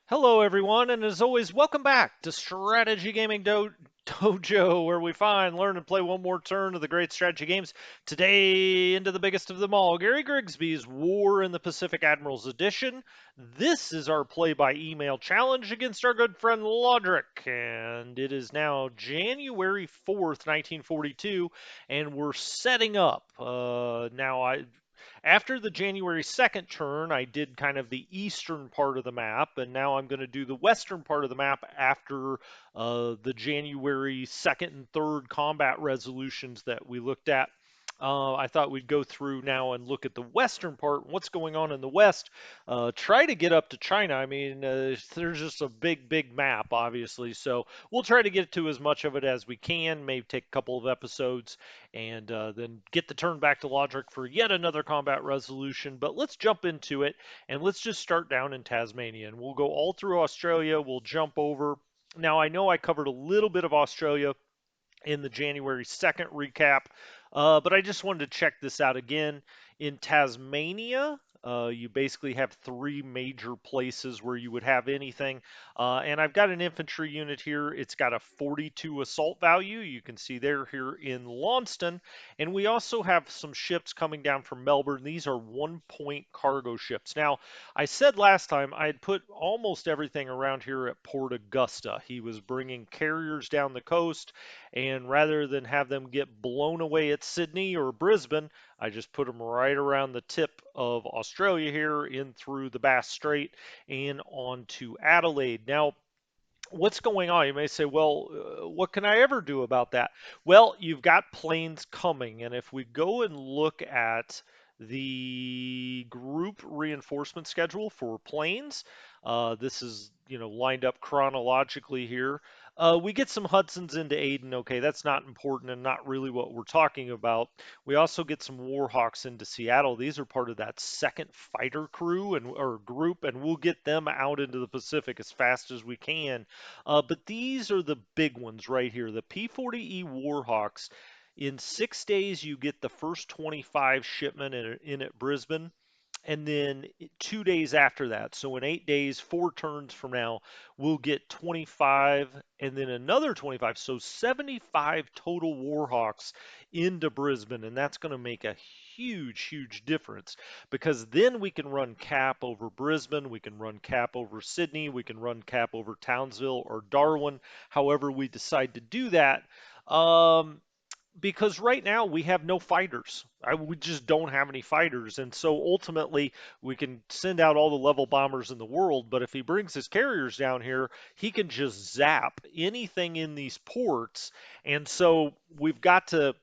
Hello, everyone, and as always, welcome back to Strategy Gaming Dojo, where we find, learn, and play one more turn of the great strategy games. Today, into the biggest of them all, Gary Grigsby's War in the Pacific Admirals Edition. This is our play by email challenge against our good friend Lodric, and it is now January 4th, 1942, and we're setting up. After the January 2nd turn, I did kind of the eastern part of the map, and now I'm going to do the western part of the map after the January 2nd and 3rd combat resolutions that we looked at. I thought we'd go through now and look at the western part, what's going on in the west. Try to get up to China. I mean, there's just a big, big map, obviously. So we'll try to get to as much of it as we can. Maybe take a couple of episodes and then get the turn back to Lodric for yet another combat resolution. But let's jump into it and let's just start down in Tasmania. And we'll go all through Australia. We'll jump over. Now, I know I covered a little bit of Australia in the January 2nd recap. But I just wanted to check this out again. In Tasmania, you basically have three major places where you would have anything. And I've got an infantry unit here. It's got a 42 assault value. You can see they're here in Launceston. And we also have some ships coming down from Melbourne. These are 1-point cargo ships. Now, I said last time I had put almost everything around here at Port Augusta. He was bringing carriers down the coast, and rather than have them get blown away at Sydney or Brisbane, I just put them right around the tip of Australia here in through the Bass Strait and on to Adelaide. Now, what's going on? You may say, well, what can I ever do about that? Well, you've got planes coming, and if we go and look at the group reinforcement schedule for planes, this is lined up chronologically here. We get some Hudsons into Aden. Okay, that's not important and not really what we're talking about. We also get some Warhawks into Seattle. These are part of that second fighter crew and or group, and we'll get them out into the Pacific as fast as we can. But these are the big ones right here. The P-40E Warhawks. In 6 days, you get the first 25 shipment in at Brisbane, and then 2 days after that, so in 8 days, 4 turns from now, we'll get 25 and then another 25. So 75 total Warhawks into Brisbane, and that's going to make a huge, huge difference because then we can run cap over Brisbane, we can run cap over Sydney, we can run cap over Townsville or Darwin, however we decide to do that. Because right now we have no fighters. We just don't have any fighters. And so ultimately, we can send out all the level bombers in the world, but if he brings his carriers down here, he can just zap anything in these ports. And so we've got to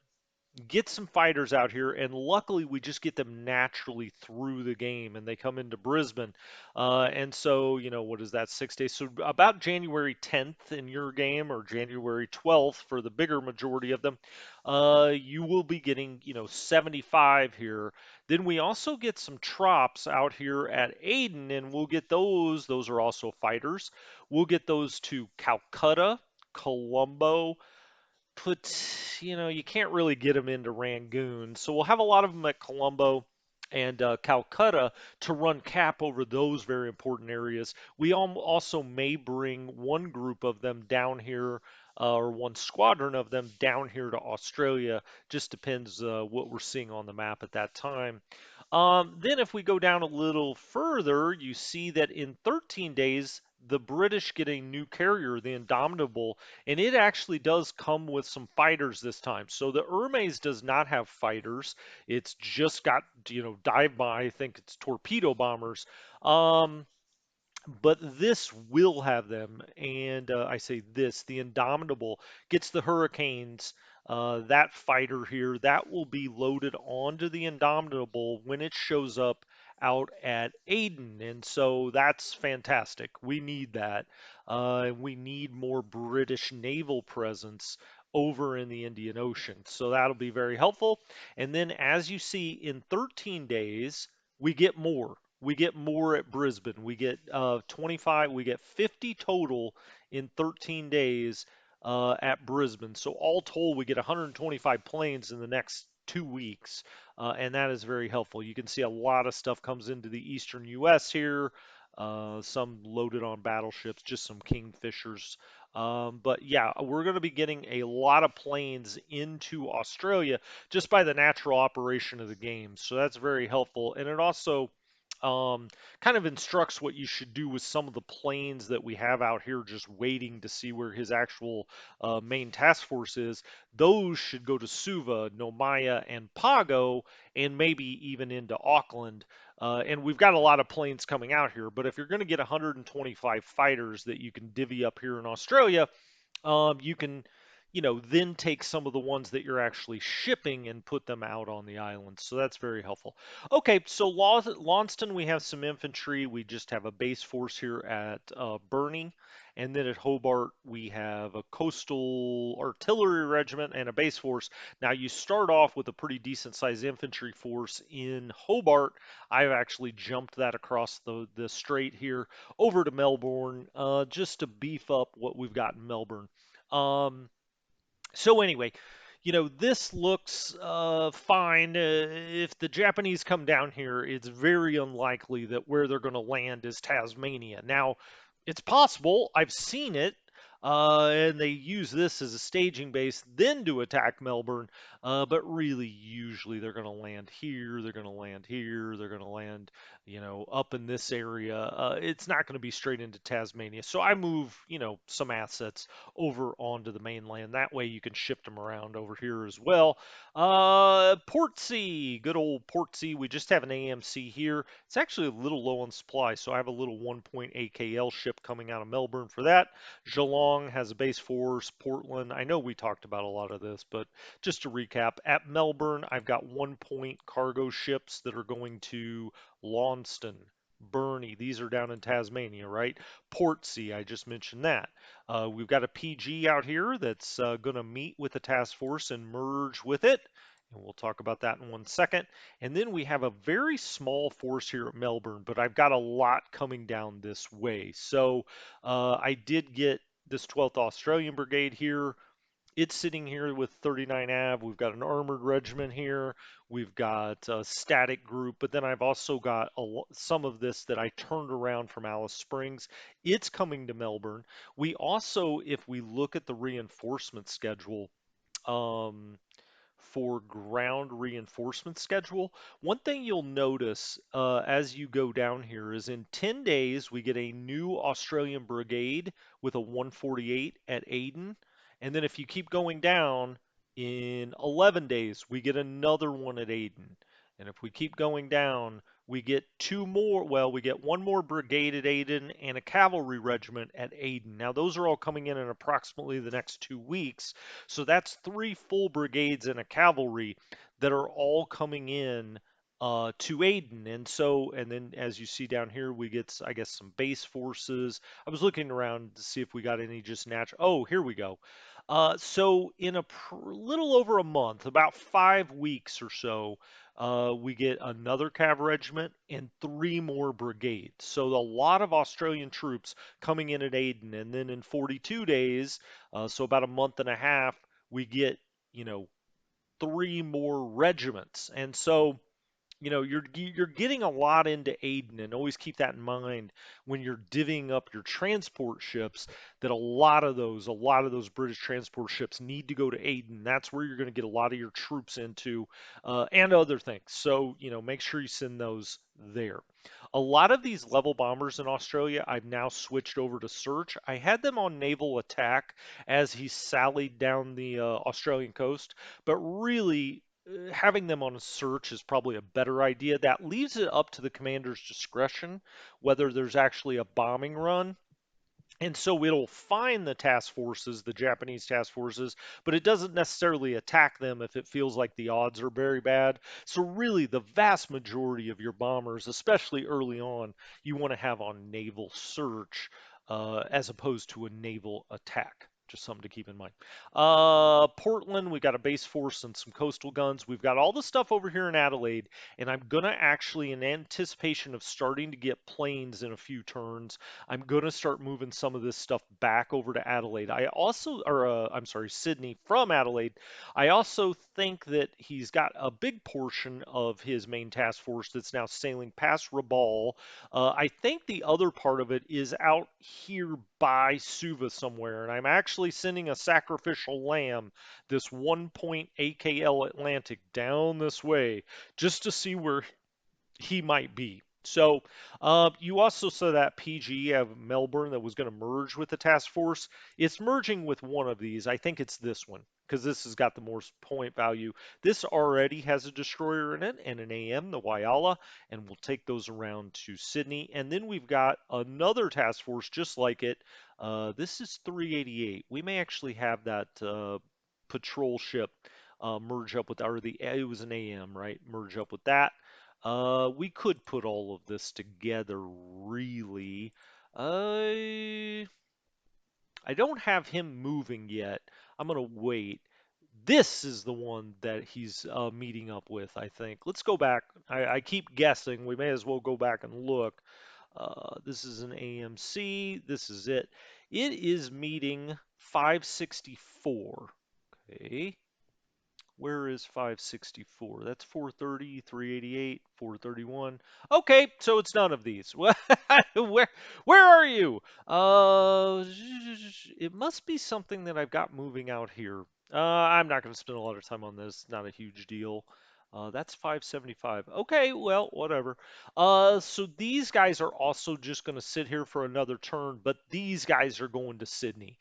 get some fighters out here, and luckily we just get them naturally through the game, and they come into Brisbane. And so, what is that, 6 days? So about January 10th in your game, or January 12th for the bigger majority of them, you will be getting, 75 here. Then we also get some trops out here at Aden, and we'll get those. Those are also fighters. We'll get those to Calcutta, Colombo, you can't really get them into Rangoon. So we'll have a lot of them at Colombo and Calcutta to run cap over those very important areas. We also may bring one group of them down here, or one squadron of them down here to Australia. Just depends what we're seeing on the map at that time. Then if we go down a little further, you see that in 13 days, the British get a new carrier, the Indomitable, and it actually does come with some fighters this time. So the Hermes does not have fighters. It's just got, dive by, I think it's torpedo bombers. Um, but this will have them. And I say this, the Indomitable gets the Hurricanes. That fighter here, that will be loaded onto the Indomitable when it shows up out at Aden. And so that's fantastic. We need that. We need more British naval presence over in the Indian Ocean. So that'll be very helpful. And then as you see in 13 days, we get more. We get more at Brisbane. We get 25, we get 50 total in 13 days at Brisbane. So all told, we get 125 planes in the next 2 weeks, and that is very helpful. You can see a lot of stuff comes into the eastern U.S. here. some loaded on battleships, just some Kingfishers. But yeah, we're going to be getting a lot of planes into Australia just by the natural operation of the game. So that's very helpful. And it also kind of instructs what you should do with some of the planes that we have out here just waiting to see where his actual main task force is. Those should go to Suva, Nomaya, and Pago, and maybe even into Auckland. And we've got a lot of planes coming out here, but if you're going to get 125 fighters that you can divvy up here in Australia, you can, then take some of the ones that you're actually shipping and put them out on the island. So that's very helpful. Okay, so Launceston, we have some infantry. We just have a base force here at Burnie. And then at Hobart, we have a coastal artillery regiment and a base force. Now, you start off with a pretty decent sized infantry force in Hobart. I've actually jumped that across the strait here over to Melbourne just to beef up what we've got in Melbourne. So anyway, this looks fine. If the Japanese come down here, it's very unlikely that where they're going to land is Tasmania. Now, it's possible. I've seen it. And they use this as a staging base, then to attack Melbourne. But really, usually they're going to land here, they're going to land here, they're going to land, up in this area. It's not going to be straight into Tasmania. So I move, some assets over onto the mainland. That way you can ship them around over here as well. Portsea, good old Portsea. We just have an AMC here. It's actually a little low on supply, so I have a little 1.8 KL ship coming out of Melbourne for that. Geelong has a base force. Portland, I know we talked about a lot of this, but just to recap, at Melbourne, I've got 1 point cargo ships that are going to Launceston. Burnie, these are down in Tasmania, right? Portsea, I just mentioned that. We've got a PG out here that's going to meet with the task force and merge with it. And we'll talk about that in 1 second. And then we have a very small force here at Melbourne, but I've got a lot coming down this way. So I did get this 12th Australian Brigade here. It's sitting here with 39 AV. We've got an armored regiment here. We've got a static group, but then I've also got some of this that I turned around from Alice Springs. It's coming to Melbourne. We also, if we look at the reinforcement schedule, um, for ground reinforcement schedule. One thing you'll notice as you go down here is in 10 days, we get a new Australian brigade with a 148 at Aden. And then if you keep going down, in 11 days, we get another one at Aden. And if we keep going down, we get two more. Well, we get one more brigade at Aden and a cavalry regiment at Aden. Now, those are all coming in approximately the next 2 weeks. So that's three full brigades and a cavalry that are all coming in to Aden. And then as you see down here, we get, I guess, some base forces. I was looking around to see if we got any just natural. Oh, here we go. So in a little over a month, about 5 weeks or so, we get another cav regiment and three more brigades. So a lot of Australian troops coming in at Aden, and then in 42 days, so about a month and a half, we get, you know, three more regiments. And so you're getting a lot into Aden, and always keep that in mind when you're divvying up your transport ships. That a lot of those British transport ships need to go to Aden. That's where you're going to get a lot of your troops into, and other things. So make sure you send those there. A lot of these level bombers in Australia, I've now switched over to search. I had them on naval attack as he sallied down the Australian coast, but really having them on a search is probably a better idea. That leaves it up to the commander's discretion whether there's actually a bombing run. And so it'll find the task forces, the Japanese task forces, but it doesn't necessarily attack them if it feels like the odds are very bad. So, really, the vast majority of your bombers, especially early on, you want to have on naval search as opposed to a naval attack. Just something to keep in mind. Portland, we got a base force and some coastal guns. We've got all the stuff over here in Adelaide, and I'm gonna actually, in anticipation of starting to get planes in a few turns, I'm gonna start moving some of this stuff back over to Adelaide. I'm sorry, Sydney from Adelaide. I also think that he's got a big portion of his main task force that's now sailing past Rabaul. I think the other part of it is out here by Suva somewhere, and I'm actually sending a sacrificial lamb, this 1 AKL Atlantic, down this way just to see where he might be. So you also saw that PG of Melbourne that was going to merge with the task force. It's merging with one of these. I think it's this one because this has got the more point value. This already has a destroyer in it and an AM, the Whyalla, and we'll take those around to Sydney. And then we've got another task force just like it. This is 388. We may actually have that patrol ship merge up with, or it was an AM, right? Merge up with that. We could put all of this together, really. I I don't have him moving yet. I'm gonna wait. This is the one that he's meeting up with, I think. Let's go back. I keep guessing. We may as well go back and look. This is an AMC. This is it. It is meeting 564. Okay. Where is 564? That's 430, 388, 431. Okay, so it's none of these. Where are you? It must be something that I've got moving out here. I'm not going to spend a lot of time on this. Not a huge deal. That's 575. Okay, well, whatever. So these guys are also just going to sit here for another turn, but these guys are going to Sydney.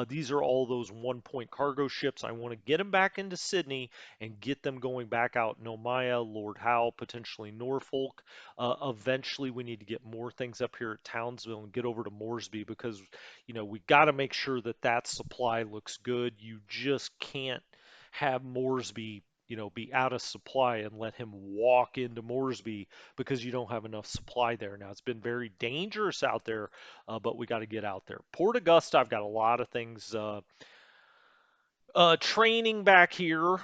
These are all those 1 cargo ships. I want to get them back into Sydney and get them going back out in Omaya, Lord Howe, potentially Norfolk. Eventually, we need to get more things up here at Townsville and get over to Moresby because, we got to make sure that that supply looks good. You just can't have Moresby be out of supply and let him walk into Moresby because you don't have enough supply there. Now, it's been very dangerous out there, but we got to get out there. Port Augusta, I've got a lot of things training back here.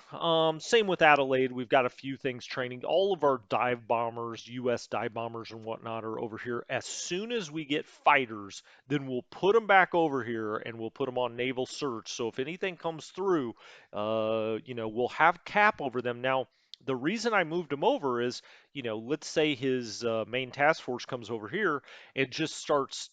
Same with Adelaide. We've got a few things training. All of our dive bombers, U.S. dive bombers and whatnot, are over here. As soon as we get fighters, then we'll put them back over here and we'll put them on naval search. So if anything comes through, we'll have cap over them. Now, the reason I moved him over is, let's say his main task force comes over here and just starts,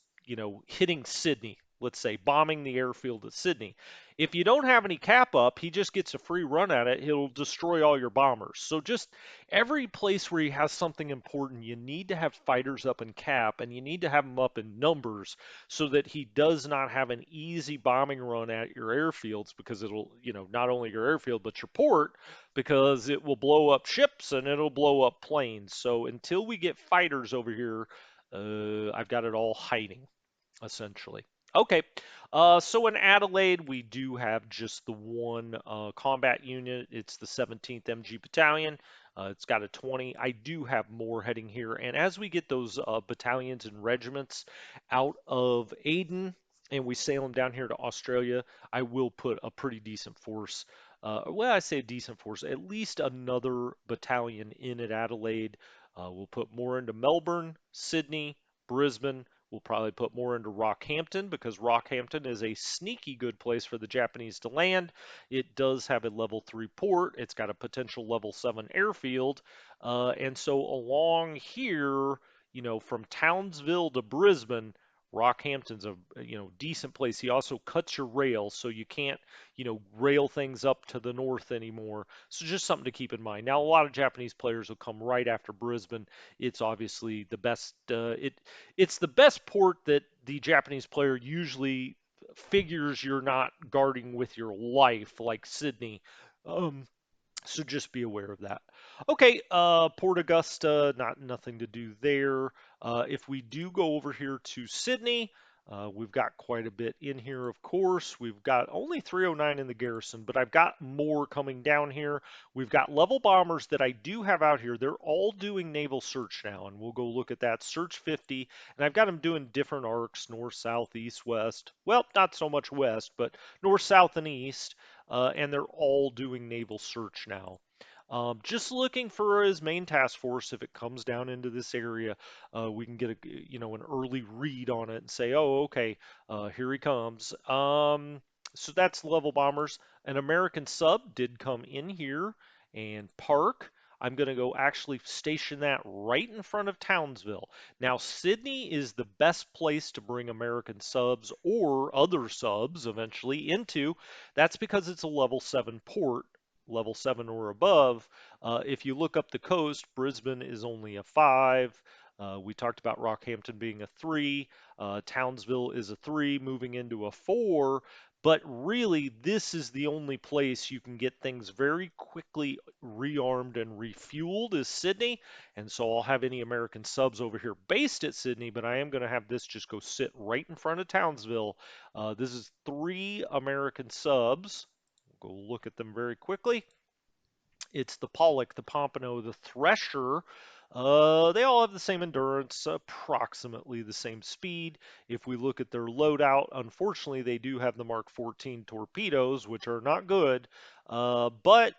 hitting Sydney. Let's say bombing the airfield at Sydney. If you don't have any cap up, he just gets a free run at it. He'll destroy all your bombers. So just every place where he has something important, you need to have fighters up in cap, and you need to have them up in numbers so that he does not have an easy bombing run at your airfields because it'll, not only your airfield but your port because it will blow up ships and it'll blow up planes. So until we get fighters over here, I've got it all hiding essentially. Okay, so in Adelaide, we do have just the one combat unit. It's the 17th MG Battalion. It's got a 20. I do have more heading here. And as we get those battalions and regiments out of Aden and we sail them down here to Australia, I will put a pretty decent force. Well, I say a decent force, at least another battalion in at Adelaide. We'll put more into Melbourne, Sydney, Brisbane. We'll probably put more into Rockhampton because Rockhampton is a sneaky good place for the Japanese to land. It does have a level 3 port. It's got a potential level 7 airfield. And so along here, from Townsville to Brisbane, Rockhampton's a decent place. He also cuts your rail, so you can't rail things up to the north anymore. So just something to keep in mind. Now a lot of Japanese players will come right after Brisbane. It's obviously the best. It's the best port that the Japanese player usually figures you're not guarding with your life, like Sydney. Um, so just be aware of that. Okay, Port Augusta, nothing to do there. If we do go over here to Sydney, We've got quite a bit in here, of course. We've got only 309 in the garrison, but I've got more coming down here. We've got level bombers that I do have out here. They're all doing naval search now, and we'll go look at that. Search 50, and I've got them doing different arcs, north, south, east, west. Well, not so much west, but north, south, and east, and they're all doing naval search now. Just looking for his main task force. If it comes down into this area, we can get an early read on it and say, oh, okay, here he comes. So that's level bombers. An American sub did come in here and park. I'm going to go actually station that right in front of Townsville. Now, Sydney is the best place to bring American subs or other subs eventually into. That's because it's a level 7 port, level 7 or above. If you look up the coast, Brisbane is only a 5. We talked about Rockhampton being a 3. Townsville is a 3, moving into a 4. But really, this is the only place you can get things very quickly rearmed and refueled is Sydney. And so I'll have any American subs over here based at Sydney, but I am going to have this just go sit right in front of Townsville. This is 3 American subs. We'll go look at them very quickly. It's the Pollock, the Pompano, the Thresher. They all have the same endurance, approximately the same speed. If we look at their loadout, unfortunately, they do have the Mark 14 torpedoes, which are not good, but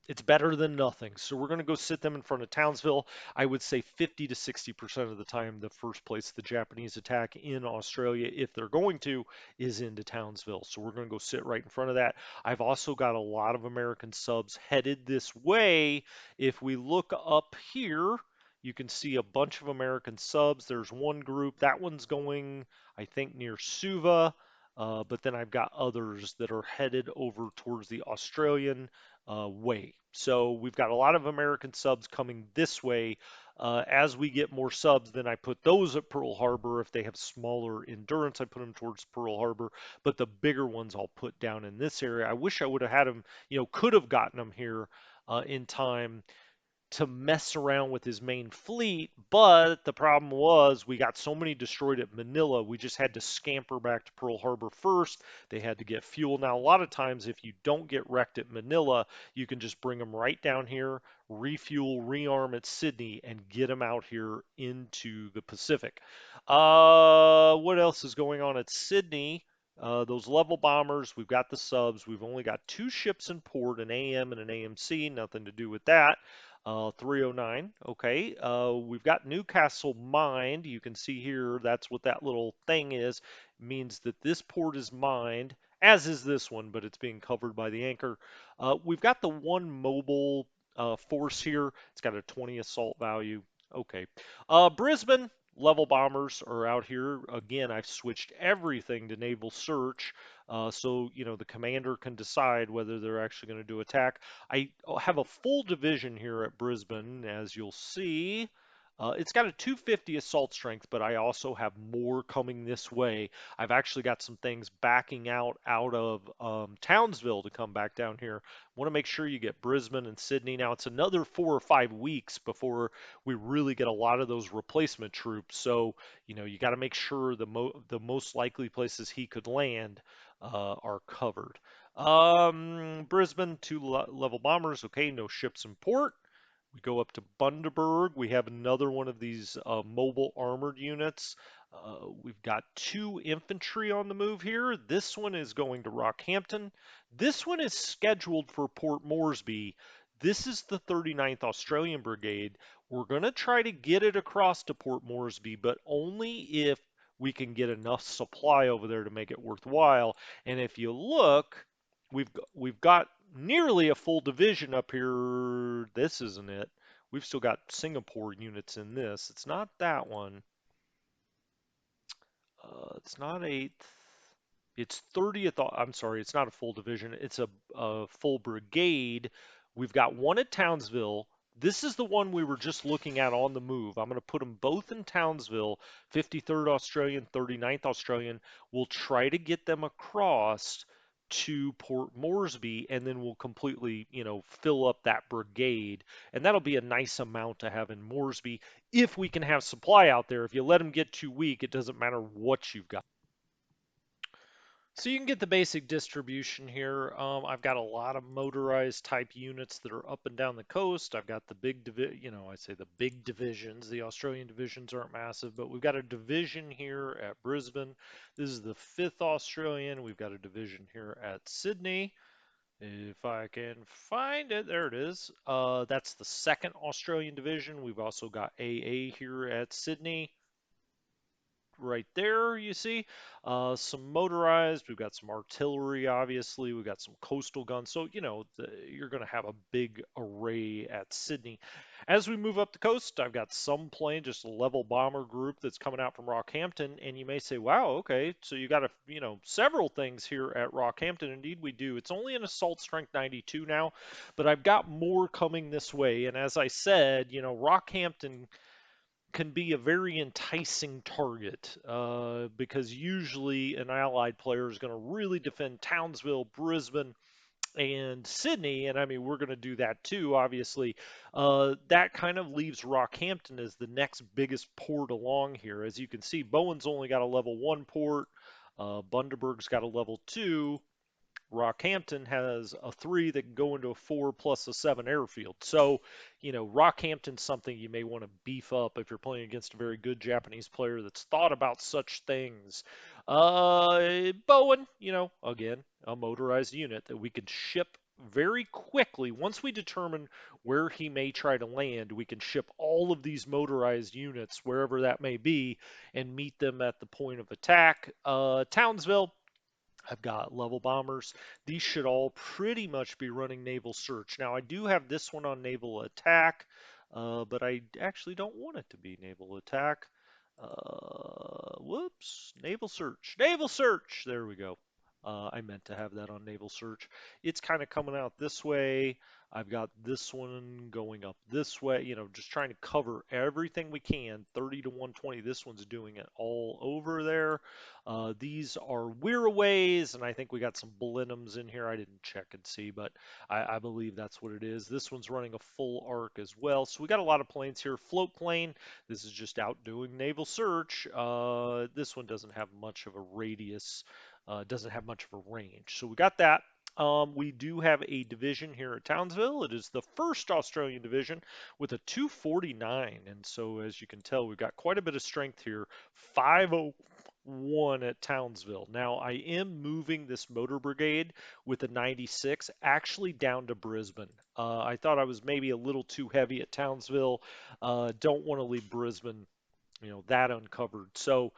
it's better than nothing. So we're going to go sit them in front of Townsville. I would say 50 to 60% of the time, the first place the Japanese attack in Australia, if they're going to, is into Townsville. So we're going to go sit right in front of that. I've also got a lot of American subs headed this way. If we look up here, you can see a bunch of American subs. There's one group. That one's going, I think, near Suva. But then I've got others that are headed over towards the Australian way. So we've got a lot of American subs coming this way. As we get more subs, then I put those at Pearl Harbor. If they have smaller endurance, I put them towards Pearl Harbor. But the bigger ones I'll put down in this area. I wish I would have had them, could have gotten them here in time to mess around with his main fleet, but the problem was we got so many destroyed at Manila, we just had to scamper back to Pearl Harbor first. They had to get fuel. Now, a lot of times, if you don't get wrecked at Manila, you can just bring them right down here, refuel, rearm at Sydney, and get them out here into the Pacific. What else is going on at Sydney? Those level bombers, we've got the subs. We've only got 2 ships in port, an AM and an AMC, nothing to do with that. 309. Okay. We've got Newcastle mined. You can see here that's what that little thing is. It means that this port is mined, as is this one, but it's being covered by the anchor. We've got the one mobile force here. It's got a 20 assault value. Okay. Brisbane. Level bombers are out here. Again, I've switched everything to naval search, so the commander can decide whether they're actually going to do attack. I have a full division here at Brisbane, as you'll see. It's got a 250 assault strength, but I also have more coming this way. I've actually got some things backing out of Townsville to come back down here. Want to make sure you get Brisbane and Sydney. Now it's another 4 or 5 weeks before we really get a lot of those replacement troops. So you got to make sure the most likely places he could land are covered. Brisbane, 2 level bombers. Okay, no ships in port. We go up to Bundaberg. We have another one of these mobile armored units. We've got 2 infantry on the move here. This one is going to Rockhampton. This one is scheduled for Port Moresby. This is the 39th Australian Brigade. We're going to try to get it across to Port Moresby, but only if we can get enough supply over there to make it worthwhile. And if you look, we've got nearly a full division up here. This isn't it. We've still got Singapore units in this. It's not that one. It's not 8th. It's 30th. I'm sorry, it's not a full division. It's a full brigade. We've got one at Townsville. This is the one we were just looking at on the move. I'm going to put them both in Townsville, 53rd Australian, 39th Australian. We'll try to get them across to Port Moresby, and then we'll completely, fill up that brigade. And that'll be a nice amount to have in Moresby if we can have supply out there. If you let them get too weak, it doesn't matter what you've got. So you can get the basic distribution here. I've got a lot of motorized type units that are up and down the coast. I've got the I say the big divisions. The Australian divisions aren't massive, but we've got a division here at Brisbane. This is the 5th Australian. We've got a division here at Sydney. If I can find it, there it is. That's the 2nd Australian division. We've also got AA here at Sydney right there, you see. Some motorized, we've got some artillery, obviously, we've got some coastal guns. So, you're going to have a big array at Sydney. As we move up the coast, I've got some plane, just a level bomber group that's coming out from Rockhampton. And you may say, wow, okay, so you got several things here at Rockhampton. Indeed, we do. It's only an assault strength 92 now, but I've got more coming this way. And as I said, Rockhampton can be a very enticing target because usually an allied player is going to really defend Townsville, Brisbane, and Sydney. And I mean, we're going to do that too, obviously. That kind of leaves Rockhampton as the next biggest port along here. As you can see, Bowen's only got a level 1 port, Bundaberg's got a level 2. Rockhampton has a 3 that can go into a 4 plus a 7 airfield. So, Rockhampton's something you may want to beef up if you're playing against a very good Japanese player that's thought about such things. Bowen, again, a motorized unit that we can ship very quickly. Once we determine where he may try to land, we can ship all of these motorized units, wherever that may be, and meet them at the point of attack. Townsville, I've got level bombers. These should all pretty much be running naval search. Now, I do have this one on naval attack, but I actually don't want it to be naval attack. Whoops, naval search. Naval search! There we go. I meant to have that on naval search. It's kind of coming out this way. I've got this one going up this way, just trying to cover everything we can. 30 to 120. This one's doing it all over there. These are Weiraways, and I think we got some Blenheims in here. I didn't check and see, but I believe that's what it is. This one's running a full arc as well. So we got a lot of planes here. Float plane, this is just out doing naval search. This one doesn't have much of a radius, doesn't have much of a range. So we got that. We do have a division here at Townsville. It is the 1st Australian division with a 249. And so, as you can tell, we've got quite a bit of strength here. 501 at Townsville. Now, I am moving this motor brigade with a 96 actually down to Brisbane. I thought I was maybe a little too heavy at Townsville. Don't want to leave Brisbane that uncovered. So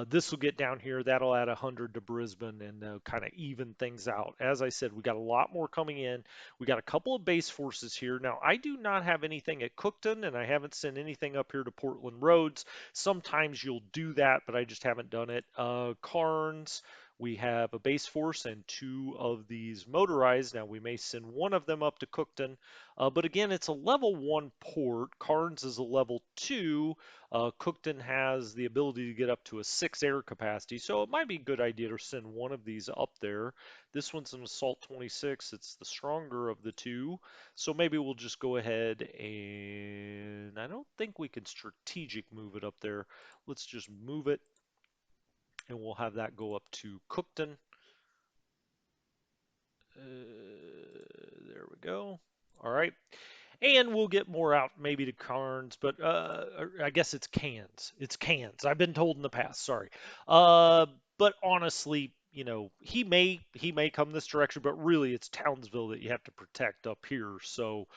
this will get down here. That'll add 100 to Brisbane and kind of even things out. As I said, we got a lot more coming in. We got a couple of base forces here. Now, I do not have anything at Cookton, and I haven't sent anything up here to Portland Roads. Sometimes you'll do that, but I just haven't done it. Cairns. We have a base force and 2 of these motorized. Now, we may send one of them up to Cookton, but again, it's a level 1 port. Cairns is a level 2. Cookton has the ability to get up to a 6 air capacity, so it might be a good idea to send one of these up there. This one's an Assault 26. It's the stronger of the 2, so maybe we'll just go ahead and I don't think we can strategic move it up there. Let's just move it, and we'll have that go up to Cookton. There we go. All right. And we'll get more out maybe to Carnes, but I guess it's Cans. It's Cans. I've been told in the past. Sorry. But honestly, he may come this direction, but really it's Townsville that you have to protect up here. So,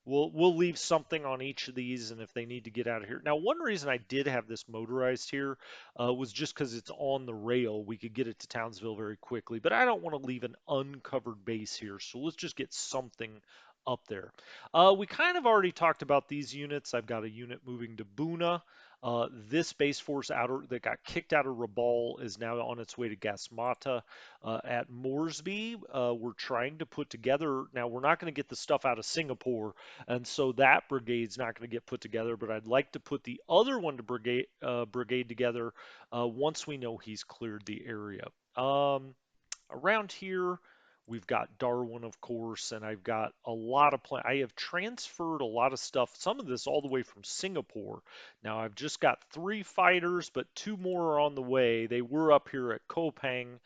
we'll leave something on each of these, and if they need to get out of here. Now, one reason I did have this motorized here was just because it's on the rail. We could get it to Townsville very quickly, but I don't want to leave an uncovered base here. So let's just get something up there. We kind of already talked about these units. I've got a unit moving to Boona. This base force outer that got kicked out of Rabaul is now on its way to Gasmata. At Moresby, we're trying to put together. Now, we're not going to get the stuff out of Singapore, and so that brigade's not going to get put together. But I'd like to put the other one to brigade together once we know he's cleared the area. Around here, We've got Darwin, of course, and I've got a lot of I have transferred a lot of stuff, some of this all the way from Singapore. Now I've just got 3 fighters, but 2 more are on the way. They were up here at Kopang.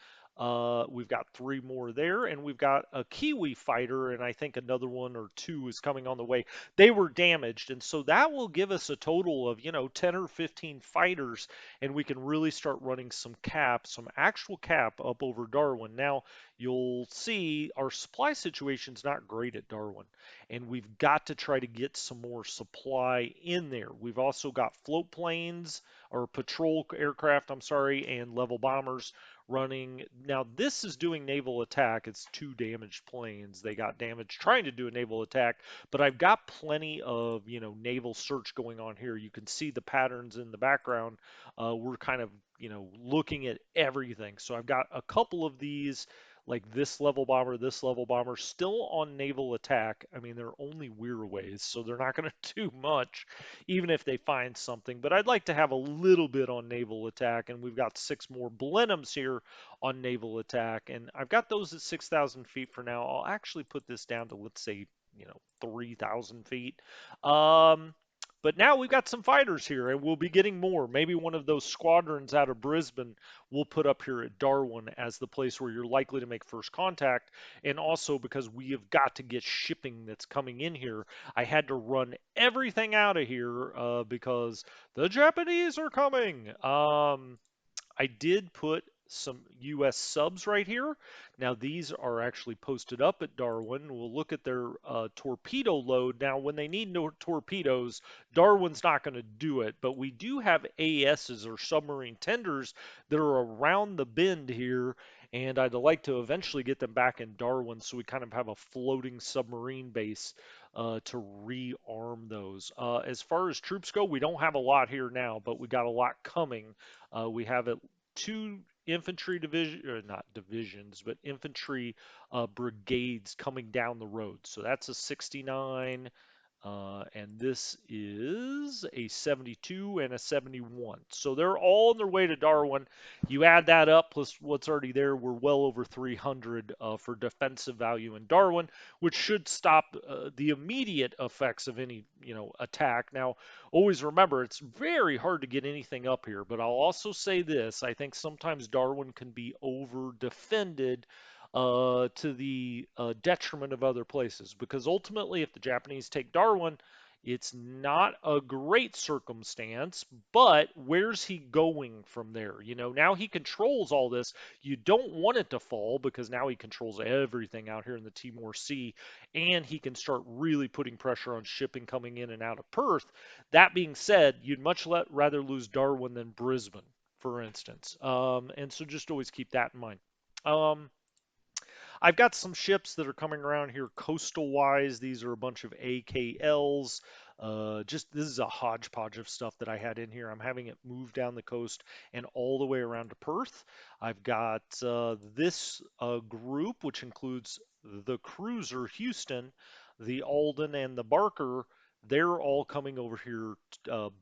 We've got 3 more there, and we've got a Kiwi fighter, and I think another 1 or 2 is coming on the way. They were damaged, and so that will give us a total of, 10 or 15 fighters, and we can really start running some cap, some actual cap up over Darwin. Now, you'll see our supply situation's not great at Darwin, and we've got to try to get some more supply in there. We've also got float planes or patrol aircraft, I'm sorry, and level bombers running. Now, this is doing naval attack. It's 2 damaged planes. They got damaged trying to do a naval attack, but I've got plenty of, naval search going on here. You can see the patterns in the background. We're kind of, looking at everything. So I've got a couple of these like this level bomber, still on naval attack. I mean, they're only Weirways, so they're not going to do much, even if they find something. But I'd like to have a little bit on naval attack, and we've got 6 more Blenheims here on naval attack, and I've got those at 6,000 feet for now. I'll actually put this down to, let's say, 3,000 feet. But now we've got some fighters here, and we'll be getting more. Maybe one of those squadrons out of Brisbane we'll put up here at Darwin as the place where you're likely to make first contact. And also because we have got to get shipping that's coming in here, I had to run everything out of here because the Japanese are coming. I did put some US subs right here. Now these are actually posted up at Darwin. We'll look at their torpedo load. Now when they need no torpedoes, Darwin's not going to do it, but we do have ASs or submarine tenders that are around the bend here, and I'd like to eventually get them back in Darwin so we kind of have a floating submarine base to rearm those. As far as troops go, we don't have a lot here now, but we got a lot coming. We have 2 infantry division, or not divisions, but infantry brigades coming down the road. So that's a 69, and this is a 72 and a 71. So they're all on their way to Darwin. You add that up plus what's already there, we're well over 300 for defensive value in Darwin, which should stop the immediate effects of any, attack. Now, always remember, it's very hard to get anything up here, but I'll also say this. I think sometimes Darwin can be over defended to the detriment of other places. Because ultimately, if the Japanese take Darwin, it's not a great circumstance, but where's he going from there? Now he controls all this. You don't want it to fall because now he controls everything out here in the Timor Sea, and he can start really putting pressure on shipping coming in and out of Perth. That being said, you'd much rather lose Darwin than Brisbane, for instance. And so just always keep that in mind. Um, I've got some ships that are coming around here coastal wise. These are a bunch of AKLs. Just this is a hodgepodge of stuff that I had in here. I'm having it move down the coast and all the way around to Perth. I've got this group, which includes the cruiser Houston, the Alden, and the Barker. They're all coming over here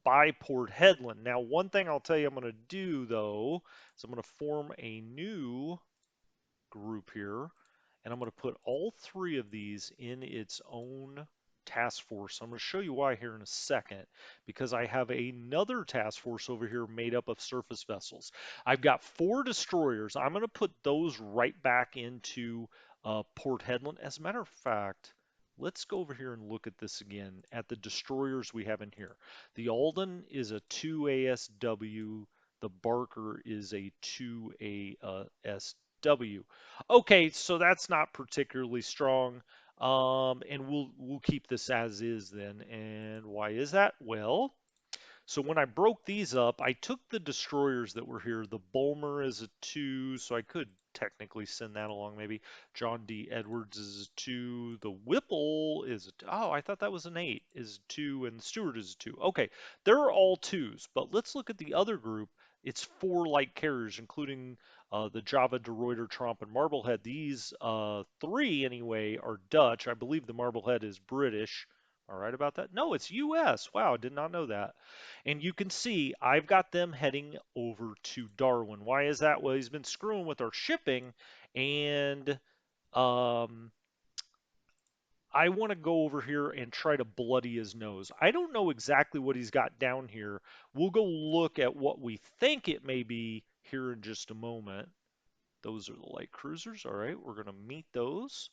by Port Hedland. Now, one thing I'll tell you I'm going to do though is I'm going to form a new group here, and I'm going to put all 3 of these in its own task force. I'm going to show you why here in a second, because I have another task force over here made up of surface vessels. I've got 4 destroyers. I'm going to put those right back into Port Hedland. As a matter of fact, let's go over here and look at this again at the destroyers we have in here. The Alden is a 2 ASW. The Barker is a 2 ASW. Okay, so that's not particularly strong. And we'll keep this as is then. And why is that? Well, so when I broke these up, I took the destroyers that were here. The Bulmer is a 2, so I could technically send that along maybe. John D. Edwards is a 2. The Whipple is oh, I thought that was an 8, is a 2, and the Stewart is a 2. Okay, they're all 2s, but let's look at the other group. It's 4 light carriers, including the Java, De Ruyter, Tromp, and Marblehead. These 3, anyway, are Dutch. I believe the Marblehead is British. All right about that? No, it's US. Wow, I did not know that. And you can see I've got them heading over to Darwin. Why is that? Well, he's been screwing with our shipping, and Um, I want to go over here and try to bloody his nose. I don't know exactly what he's got down here. We'll go look at what we think it may be here in just a moment. Those are the light cruisers. All right, we're going to meet those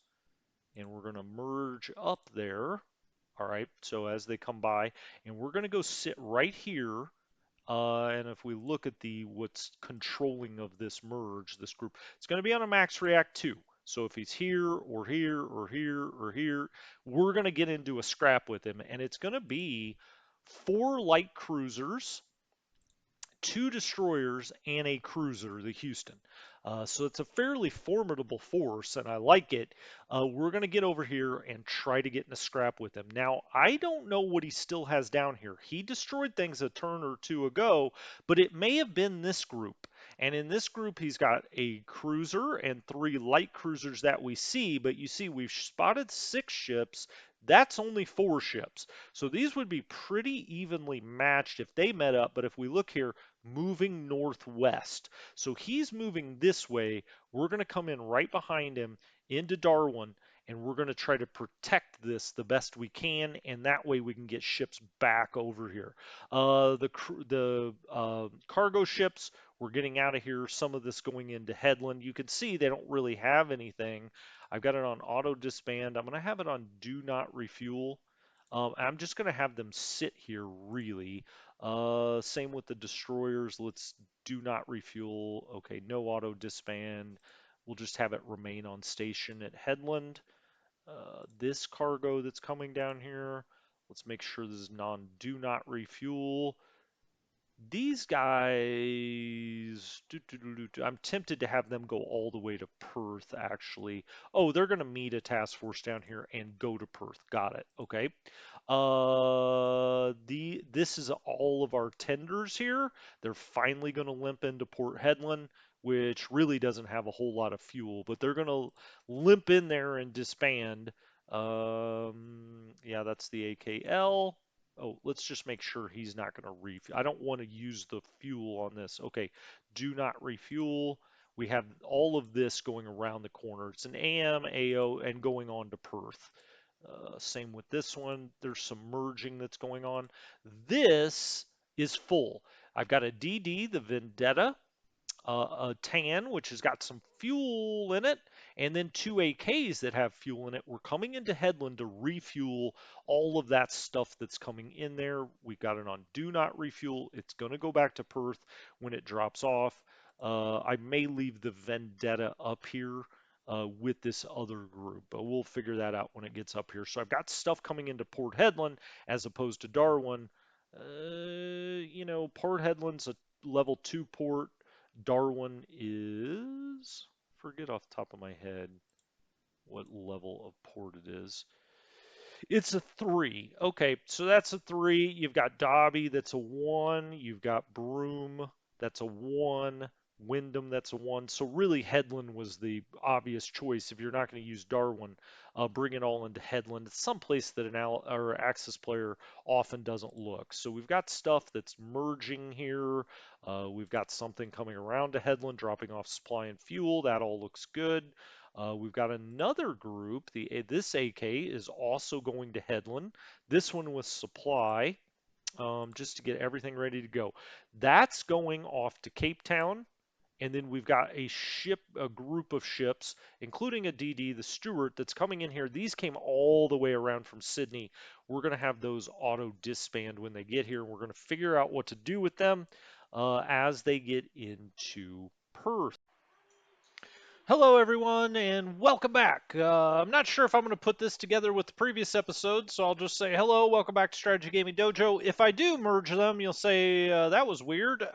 and we're going to merge up there. All right, so as they come by, and we're going to go sit right here. And if we look at the what's controlling of this merge, this group, it's going to be on a max react 2. So if he's here or here or here or here, we're going to get into a scrap with him, and it's going to be 4 light cruisers, 2 destroyers, and a cruiser, the Houston. So it's a fairly formidable force, and I like it. We're going to get over here and try to get in a scrap with him. Now, I don't know what he still has down here. He destroyed things a turn or two ago, but it may have been this group. And in this group, he's got a cruiser and 3 light cruisers that we see, but you see we've spotted 6 ships. That's only 4 ships. So these would be pretty evenly matched if they met up, but if we look here, moving northwest. So he's moving this way. We're going to come in right behind him into Darwin, and we're going to try to protect this the best we can, and that way we can get ships back over here. The cargo ships, we're getting out of here. Some of this going into Headland. You can see they don't really have anything. I've got it on auto disband. I'm going to have it on do not refuel. I'm just going to have them sit here really. Same with the destroyers. Let's do not refuel. Okay, no auto disband. We'll just have it remain on station at Headland. This cargo that's coming down here, let's make sure this is do not refuel. These guys, I'm tempted to have them go all the way to Perth, actually. Oh, they're going to meet a task force down here and go to Perth. Got it. Okay. This is all of our tenders here. They're finally going to limp into Port Hedland, which really doesn't have a whole lot of fuel, but they're going to limp in there and disband. Yeah, that's the AKL. Oh, let's just make sure he's not going to refuel. I don't want to use the fuel on this. Okay, do not refuel. We have all of this going around the corner. It's an AM, AO, and going on to Perth. Same with this one. There's some merging that's going on. This is full. I've got a DD, the Vendetta, a tan, which has got some fuel in it, and then 2 AKs that have fuel in it. We're coming into Headland to refuel all of that stuff that's coming in there. We've got it on do not refuel. It's going to go back to Perth when it drops off. I may leave the Vendetta up here with this other group, but we'll figure that out when it gets up here. So I've got stuff coming into Port Hedland as opposed to Darwin. Port Hedland's a level 2 port. Darwin is, forget off the top of my head what level of port it is. It's a 3. Okay, so that's a 3. You've got Dobby, that's a 1. You've got Broome, that's a 1. Wyndham, that's a 1. So really, Headland was the obvious choice. If you're not going to use Darwin, bring it all into Headland. It's someplace that an or Axis player often doesn't look. So we've got stuff that's merging here. We've got something coming around to Headland, dropping off supply and fuel. That all looks good. We've got another group. This AK is also going to Headland. This one was supply, just to get everything ready to go. That's going off to Cape Town. And then we've got a group of ships, including a DD, the Stuart, that's coming in here. These came all the way around from Sydney. We're going to have those auto disband when they get here. We're going to figure out what to do with them as they get into Perth. Hello, everyone, and welcome back. I'm not sure if I'm going to put this together with the previous episode, so I'll just say hello, welcome back to Strategy Gaming Dojo. If I do merge them, you'll say that was weird.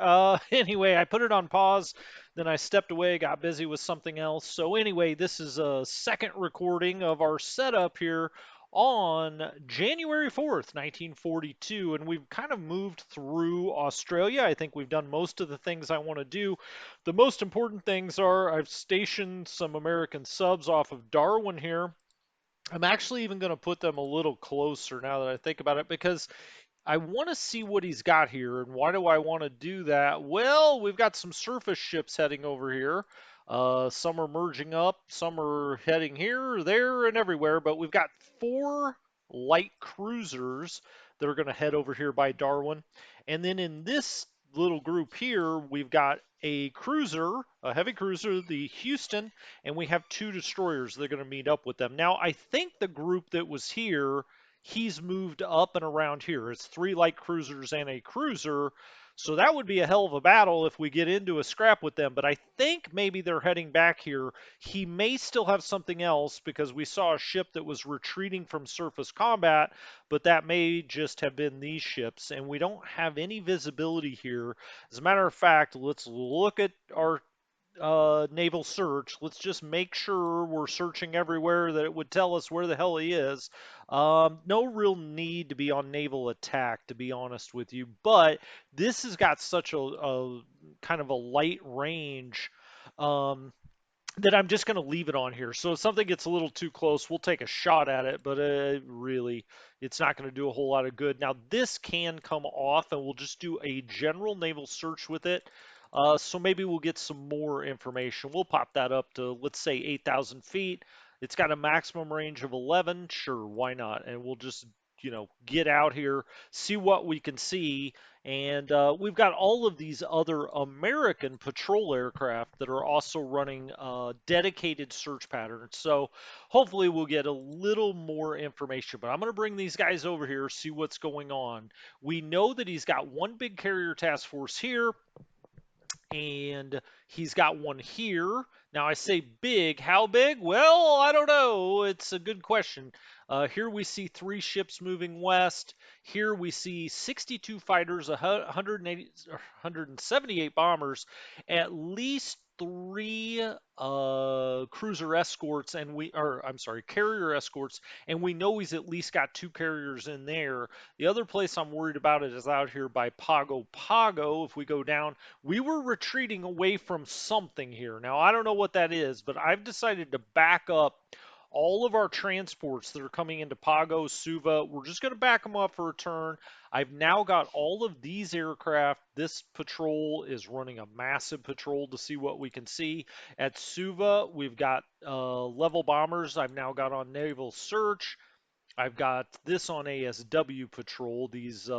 Anyway, I put it on pause, then I stepped away, got busy with something else. So, anyway, this is a second recording of our setup here on January 4th, 1942, and we've kind of moved through Australia. I think we've done most of the things I want to do. The most important things are I've stationed some American subs off of Darwin here. I'm actually even going to put them a little closer now that I think about it because I want to see what he's got here. And why do I want to do that? Well, we've got some surface ships heading over here. Some are merging up, some are heading here, there, and everywhere, but we've got 4 light cruisers that are going to head over here by Darwin. And then in this little group here, we've got a cruiser, a heavy cruiser, the Houston, and we have 2 destroyers. They're going to meet up with them. Now, I think the group that was here, he's moved up and around here. It's 3 light cruisers and a cruiser. So that would be a hell of a battle if we get into a scrap with them. But I think maybe they're heading back here. He may still have something else because we saw a ship that was retreating from surface combat, but that may just have been these ships. And we don't have any visibility here. As a matter of fact, let's look at our naval search. Let's just make sure we're searching everywhere that it would tell us where the hell he is. No real need to be on naval attack, to be honest with you, but this has got such a kind of a light range. That I'm just going to leave it on here. So if something gets a little too close, we'll take a shot at it, but really, it's not going to do a whole lot of good. Now, this can come off, and we'll just do a general naval search with it. So maybe we'll get some more information. We'll pop that up to, let's say, 8,000 feet. It's got a maximum range of 11. Sure, why not? And we'll just, get out here, see what we can see, and we've got all of these other American patrol aircraft that are also running dedicated search patterns. So hopefully we'll get a little more information. But I'm going to bring these guys over here, see what's going on. We know that he's got 1 big carrier task force here, and he's got one here. Now I say big, how big? Well, I don't know. It's a good question. Here we see 3 ships moving west. Here we see 62 fighters, 180, 178 bombers, at least 3 cruiser escorts, or I'm sorry, carrier escorts, and we know he's at least got 2 carriers in there. The other place I'm worried about it is out here by Pago Pago. If we go down, we were retreating away from something here. Now, I don't know what that is, but I've decided to back up all of our transports that are coming into Pago, Suva. We're just going to back them up for a turn. I've now got all of these aircraft. This patrol is running a massive patrol to see what we can see. At Suva, we've got level bombers. I've now got on naval search. I've got this on ASW patrol, these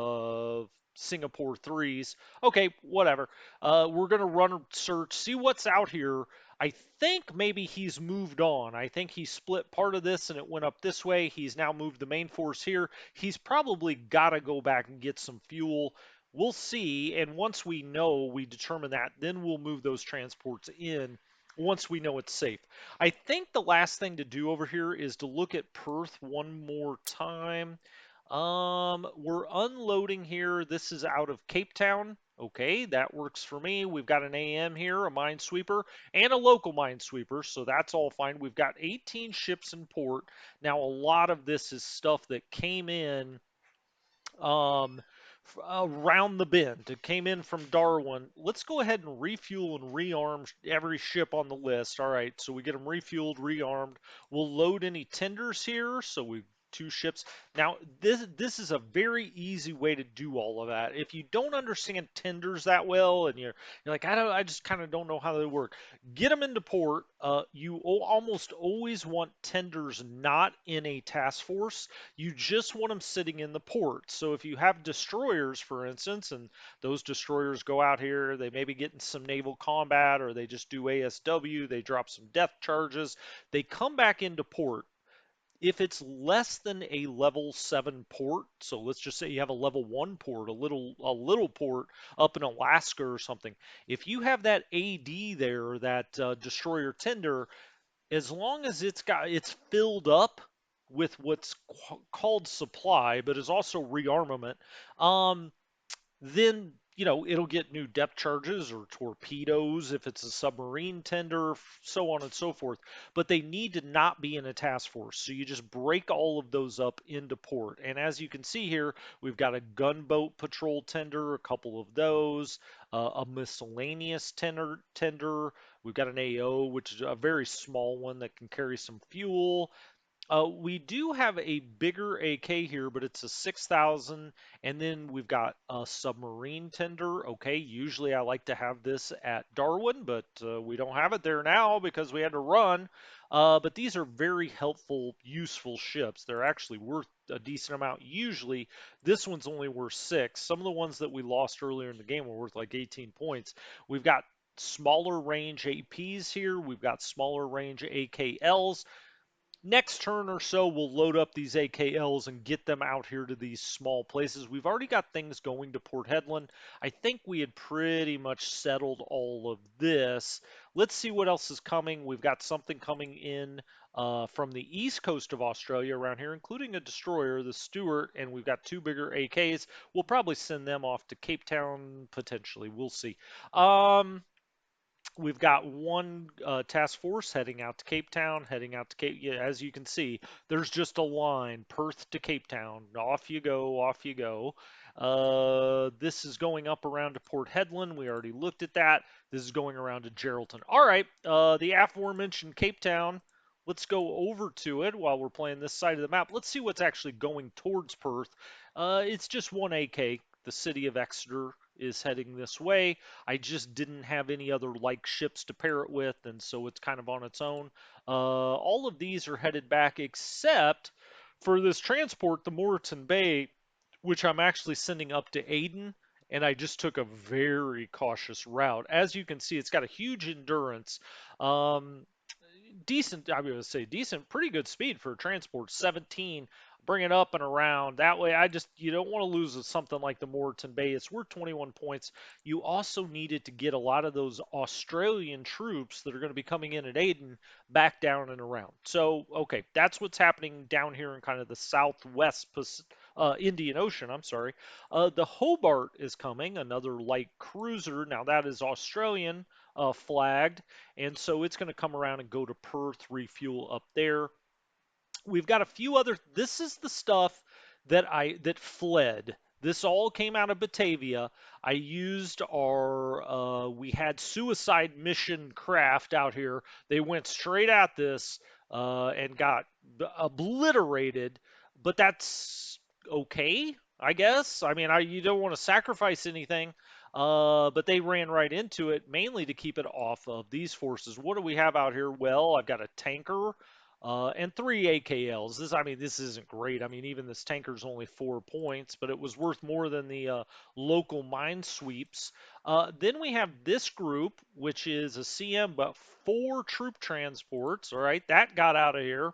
Singapore threes. Okay, whatever. We're going to run a search, see what's out here. I think maybe he's moved on. I think he split part of this and it went up this way. He's now moved the main force here. He's probably got to go back and get some fuel. We'll see. And once we know, we determine that, then we'll move those transports in once we know it's safe. I think the last thing to do over here is to look at Perth one more time. We're unloading here. This is out of Cape Town. Okay, that works for me. We've got an AM here, a minesweeper, and a local minesweeper, so that's all fine. We've got 18 ships in port. Now, a lot of this is stuff that came in um, around the bend. It came in from Darwin. Let's go ahead and refuel and rearm every ship on the list. All right, so we get them refueled, rearmed. We'll load any tenders here. So we 2 ships. Now, this is a very easy way to do all of that. If you don't understand tenders that well, and you're like, I just kind of don't know how they work. Get them into port. You almost always want tenders not in a task force. You just want them sitting in the port. So if you have destroyers, for instance, and those destroyers go out here, they maybe get in some naval combat, or they just do ASW, they drop some depth charges, they come back into port. If it's less than a level 7 port, so let's just say you have a level 1 port, a little port up in Alaska or something. If you have that AD there, that destroyer tender, as long as it's filled up with what's called supply, but is also rearmament, um, then it'll get new depth charges or torpedoes if it's a submarine tender, so on and so forth. But they need to not be in a task force, so you just break all of those up into port. And as you can see here, we've got a gunboat patrol tender, a couple of those, a miscellaneous tender. We've got an AO, which is a very small one that can carry some fuel. We do have a bigger AK here, but it's a 6,000, and then we've got a submarine tender. Okay, usually I like to have this at Darwin, but we don't have it there now because we had to run. But these are very helpful, useful ships. They're actually worth a decent amount. Usually, this one's only worth 6. Some of the ones that we lost earlier in the game were worth like 18 points. We've got smaller range APs here. We've got smaller range AKLs. Next turn or so, we'll load up these AKLs and get them out here to these small places. We've already got things going to Port Hedland. I think we had pretty much settled all of this. Let's see what else is coming. We've got something coming in from the east coast of Australia around here, including a destroyer, the Stuart, and we've got 2 bigger AKs. We'll probably send them off to Cape Town potentially. We'll see. We've got one task force heading out to Cape Town, heading out to Cape. Yeah, as you can see, there's just a line, Perth to Cape Town. Off you go, off you go. This is going up around to Port Hedland. We already looked at that. This is going around to Geraldton. All right, the aforementioned Cape Town. Let's go over to it while we're playing this side of the map. Let's see what's actually going towards Perth. It's just one AK. The city of Exeter is heading this way. I just didn't have any other like ships to pair it with, and so it's kind of on its own. All of these are headed back except for this transport, the Moreton Bay, which I'm actually sending up to Aden. And I just took a very cautious route. As you can see, it's got a huge endurance. Um, Decent, I would say decent, pretty good speed for a transport. 17, bring it up and around. That way, you don't want to lose something like the Moreton Bay. It's worth 21 points. You also needed to get a lot of those Australian troops that are going to be coming in at Aden back down and around. So, okay, that's what's happening down here in kind of the southwest Indian Ocean. I'm sorry. The Hobart is coming, another light cruiser. Now, that is Australian flagged. And so it's going to come around and go to Perth, refuel up there. We've got a few other. This is the stuff that fled. This all came out of Batavia. I used we had suicide mission craft out here. They went straight at this and got obliterated, but that's okay, I guess. I mean, you don't want to sacrifice anything, but they ran right into it, mainly to keep it off of these forces. What do we have out here? Well, I've got a tanker and 3 AKLs. This isn't great. I mean, even this tanker's only 4 points, but it was worth more than the local mine sweeps. Then we have this group, which is a CM, but 4 troop transports. All right, that got out of here.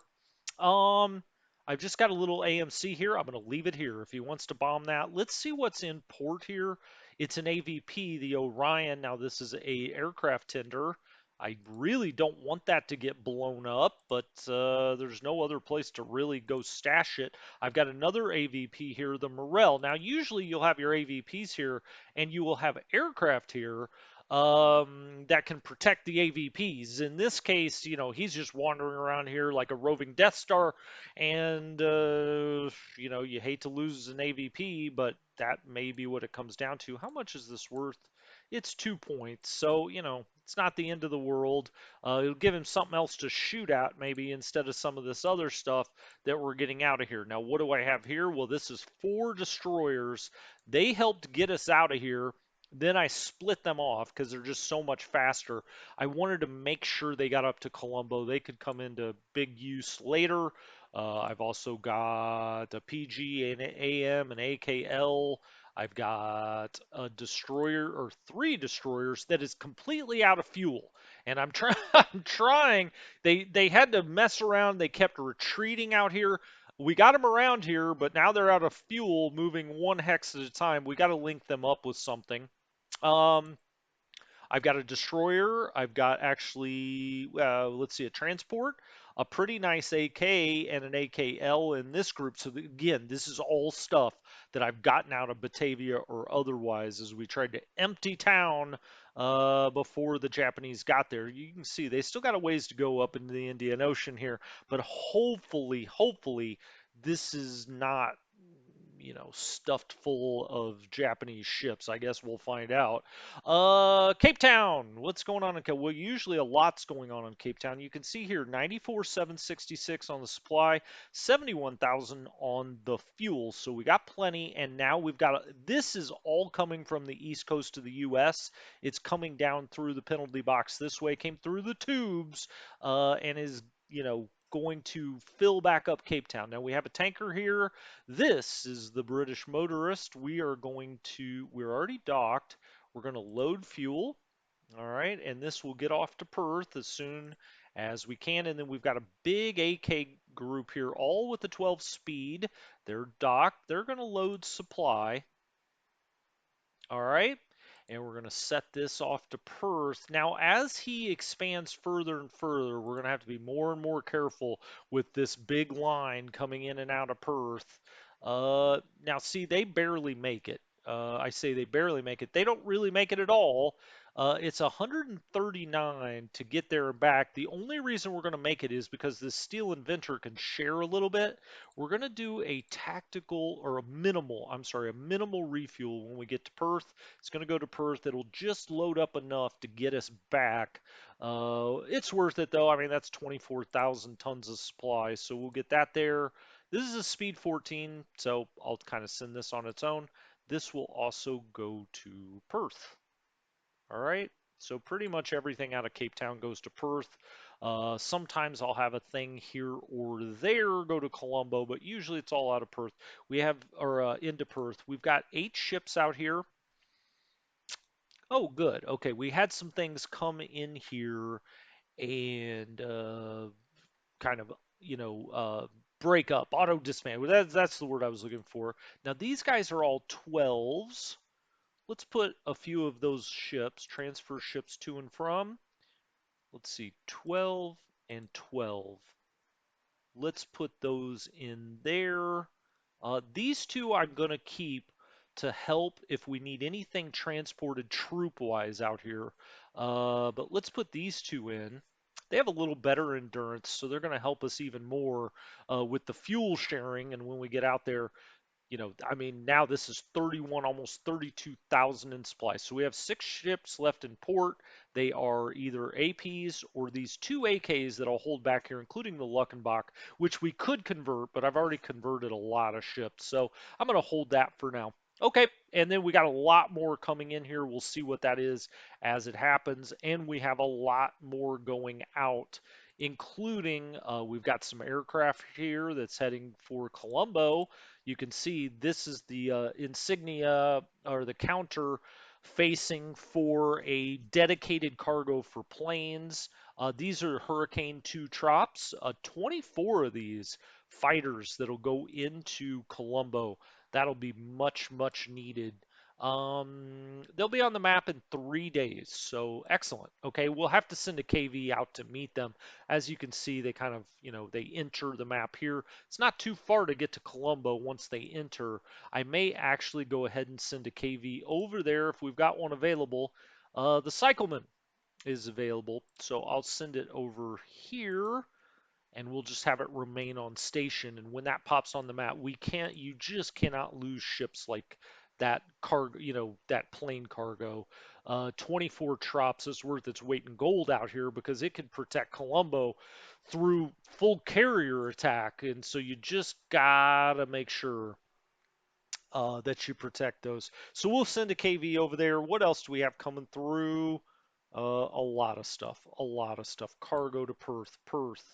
Um, I've just got a little AMC here. I'm going to leave it here if he wants to bomb that. Let's see what's in port here. It's an AVP, the Orion. Now this is a aircraft tender. I really don't want that to get blown up, but there's no other place to really go stash it. I've got another AVP here, the Morel. Now usually you'll have your AVPs here, and you will have aircraft here that can protect the AVPs. In this case, he's just wandering around here like a roving Death Star, and you hate to lose an AVP, but that may be what it comes down to. How much is this worth? It's 2 points, so it's not the end of the world. It'll give him something else to shoot at, maybe instead of some of this other stuff that we're getting out of here. Now, what do I have here? Well, this is 4 destroyers. They helped get us out of here. Then I split them off because they're just so much faster. I wanted to make sure they got up to Colombo. They could come into big use later. I've also got a PG, an AM, an AKL. I've got a destroyer or 3 destroyers that is completely out of fuel. And I'm trying I'm trying. They had to mess around. They kept retreating out here. We got them around here, but now they're out of fuel, moving 1 hex at a time. We got to link them up with something. Um, I've got a destroyer. I've got actually, let's see, a transport, a pretty nice AK, and an AKL in this group. So again, this is all stuff that I've gotten out of Batavia or otherwise as we tried to empty town before the Japanese got there. You can see they still got a ways to go up into the Indian Ocean here, but hopefully, this is not stuffed full of Japanese ships. I guess we'll find out. Cape Town, what's going on in Cape? Well, usually a lot's going on in Cape Town. You can see here 94,766 on the supply, 71,000 on the fuel. So we got plenty, and now we've got this is all coming from the east coast of the U.S. It's coming down through the penalty box this way, came through the tubes, and is going to fill back up Cape Town. Now we have a tanker here. This is the British Motorist. We're already docked. We're going to load fuel. All right, and this will get off to Perth as soon as we can. And then we've got a big AK group here, all with the 12 speed. They're docked. They're going to load supply. All right. And we're going to set this off to Perth. Now, as he expands further and further, we're going to have to be more and more careful with this big line coming in and out of Perth. Now, see, they barely make it. I say they barely make it. They don't really make it at all. It's 139 to get there and back. The only reason we're going to make it is because this Steel Inventor can share a little bit. We're going to do a tactical or a minimal refuel when we get to Perth. It's going to go to Perth. It'll just load up enough to get us back. It's worth it though. I mean, that's 24,000 tons of supply, so we'll get that there. This is a speed 14, so I'll kind of send this on its own. This will also go to Perth. All right. So pretty much everything out of Cape Town goes to Perth. Sometimes I'll have a thing here or there go to Colombo, but usually it's all out of Perth. Into Perth. We've got 8 ships out here. Oh, good. Okay, we had some things come in here and kind of, break up, auto dismantle. That's the word I was looking for. Now these guys are all 12s. Let's put a few of those ships, transfer ships to and from. Let's see, 12 and 12. Let's put those in there. These two I'm going to keep to help if we need anything transported troop-wise out here. But let's put these two in. They have a little better endurance, so they're going to help us even more with the fuel sharing. And when we get out there, I mean, now this is 31, almost 32,000 in supply. So we have 6 ships left in port. They are either APs or these 2 AKs that I'll hold back here, including the Luckenbach, which we could convert, but I've already converted a lot of ships. So I'm going to hold that for now. Okay, and then we got a lot more coming in here. We'll see what that is as it happens. And we have a lot more going out, including we've got some aircraft here that's heading for Colombo. You can see this is the insignia or the counter facing for a dedicated cargo for planes. These are Hurricane 2 Trops, 24 of these fighters that'll go into Colombo. That'll be much, much needed. They'll be on the map in 3 days, so excellent. Okay, we'll have to send a KV out to meet them. As you can see, they kind of, they enter the map here. It's not too far to get to Colombo once they enter. I may actually go ahead and send a KV over there if we've got one available. The Cycleman is available, so I'll send it over here and we'll just have it remain on station. And when that pops on the map, you just cannot lose ships like that cargo, that plane cargo. 24 Trops is worth its weight in gold out here because it can protect Colombo through full carrier attack. And so you just gotta make sure that you protect those. So we'll send a KV over there. What else do we have coming through? A lot of stuff. A lot of stuff. Cargo to Perth. Perth.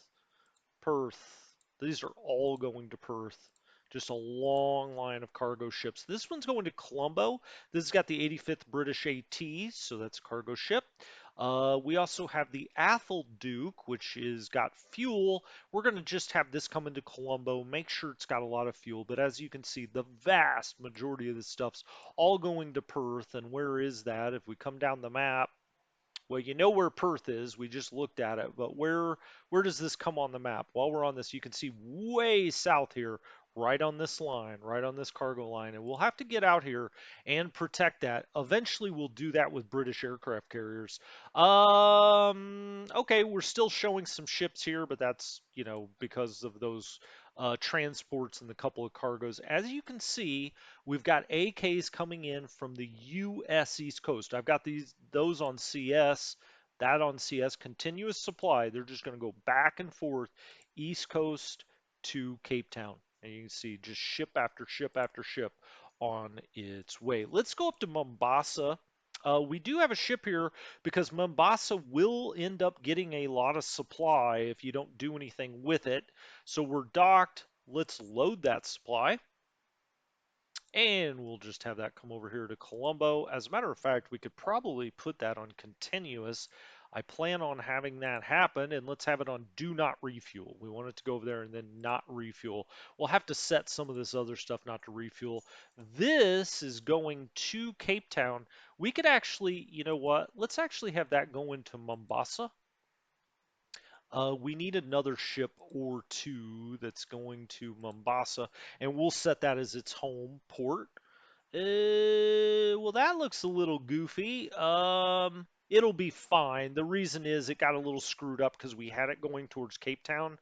These are all going to Perth. Just a long line of cargo ships. This one's going to Colombo. This has got the 85th British AT, so that's a cargo ship. We also have the Athol Duke, which is got fuel. We're going to just have this come into Colombo, make sure it's got a lot of fuel. But as you can see, the vast majority of this stuff's all going to Perth. And where is that? If we come down the map, well, you know where Perth is. We just looked at it, but where does this come on the map? While we're on this, you can see way south here, right on this line, right on this cargo line, and we'll have to get out here and protect that. Eventually, we'll do that with British aircraft carriers. Okay, we're still showing some ships here, but that's, because of those transports and the couple of cargoes. As you can see, we've got AKs coming in from the U.S. East Coast. I've got those on CS, that on CS, continuous supply. They're just going to go back and forth, East Coast to Cape Town. And you can see just ship after ship after ship on its way. Let's go up to Mombasa. We do have a ship here because Mombasa will end up getting a lot of supply if you don't do anything with it. So we're docked. Let's load that supply. And we'll just have that come over here to Colombo. As a matter of fact, we could probably put that on continuous. I plan on having that happen, and let's have it on do not refuel. We want it to go over there and then not refuel. We'll have to set some of this other stuff not to refuel. This is going to Cape Town. We could actually, you know what? Let's actually have that go into Mombasa. We need another ship or two that's going to Mombasa, and we'll set that as its home port. Well, that looks a little goofy. It'll be fine. The reason is it got a little screwed up because we had it going towards Cape Town.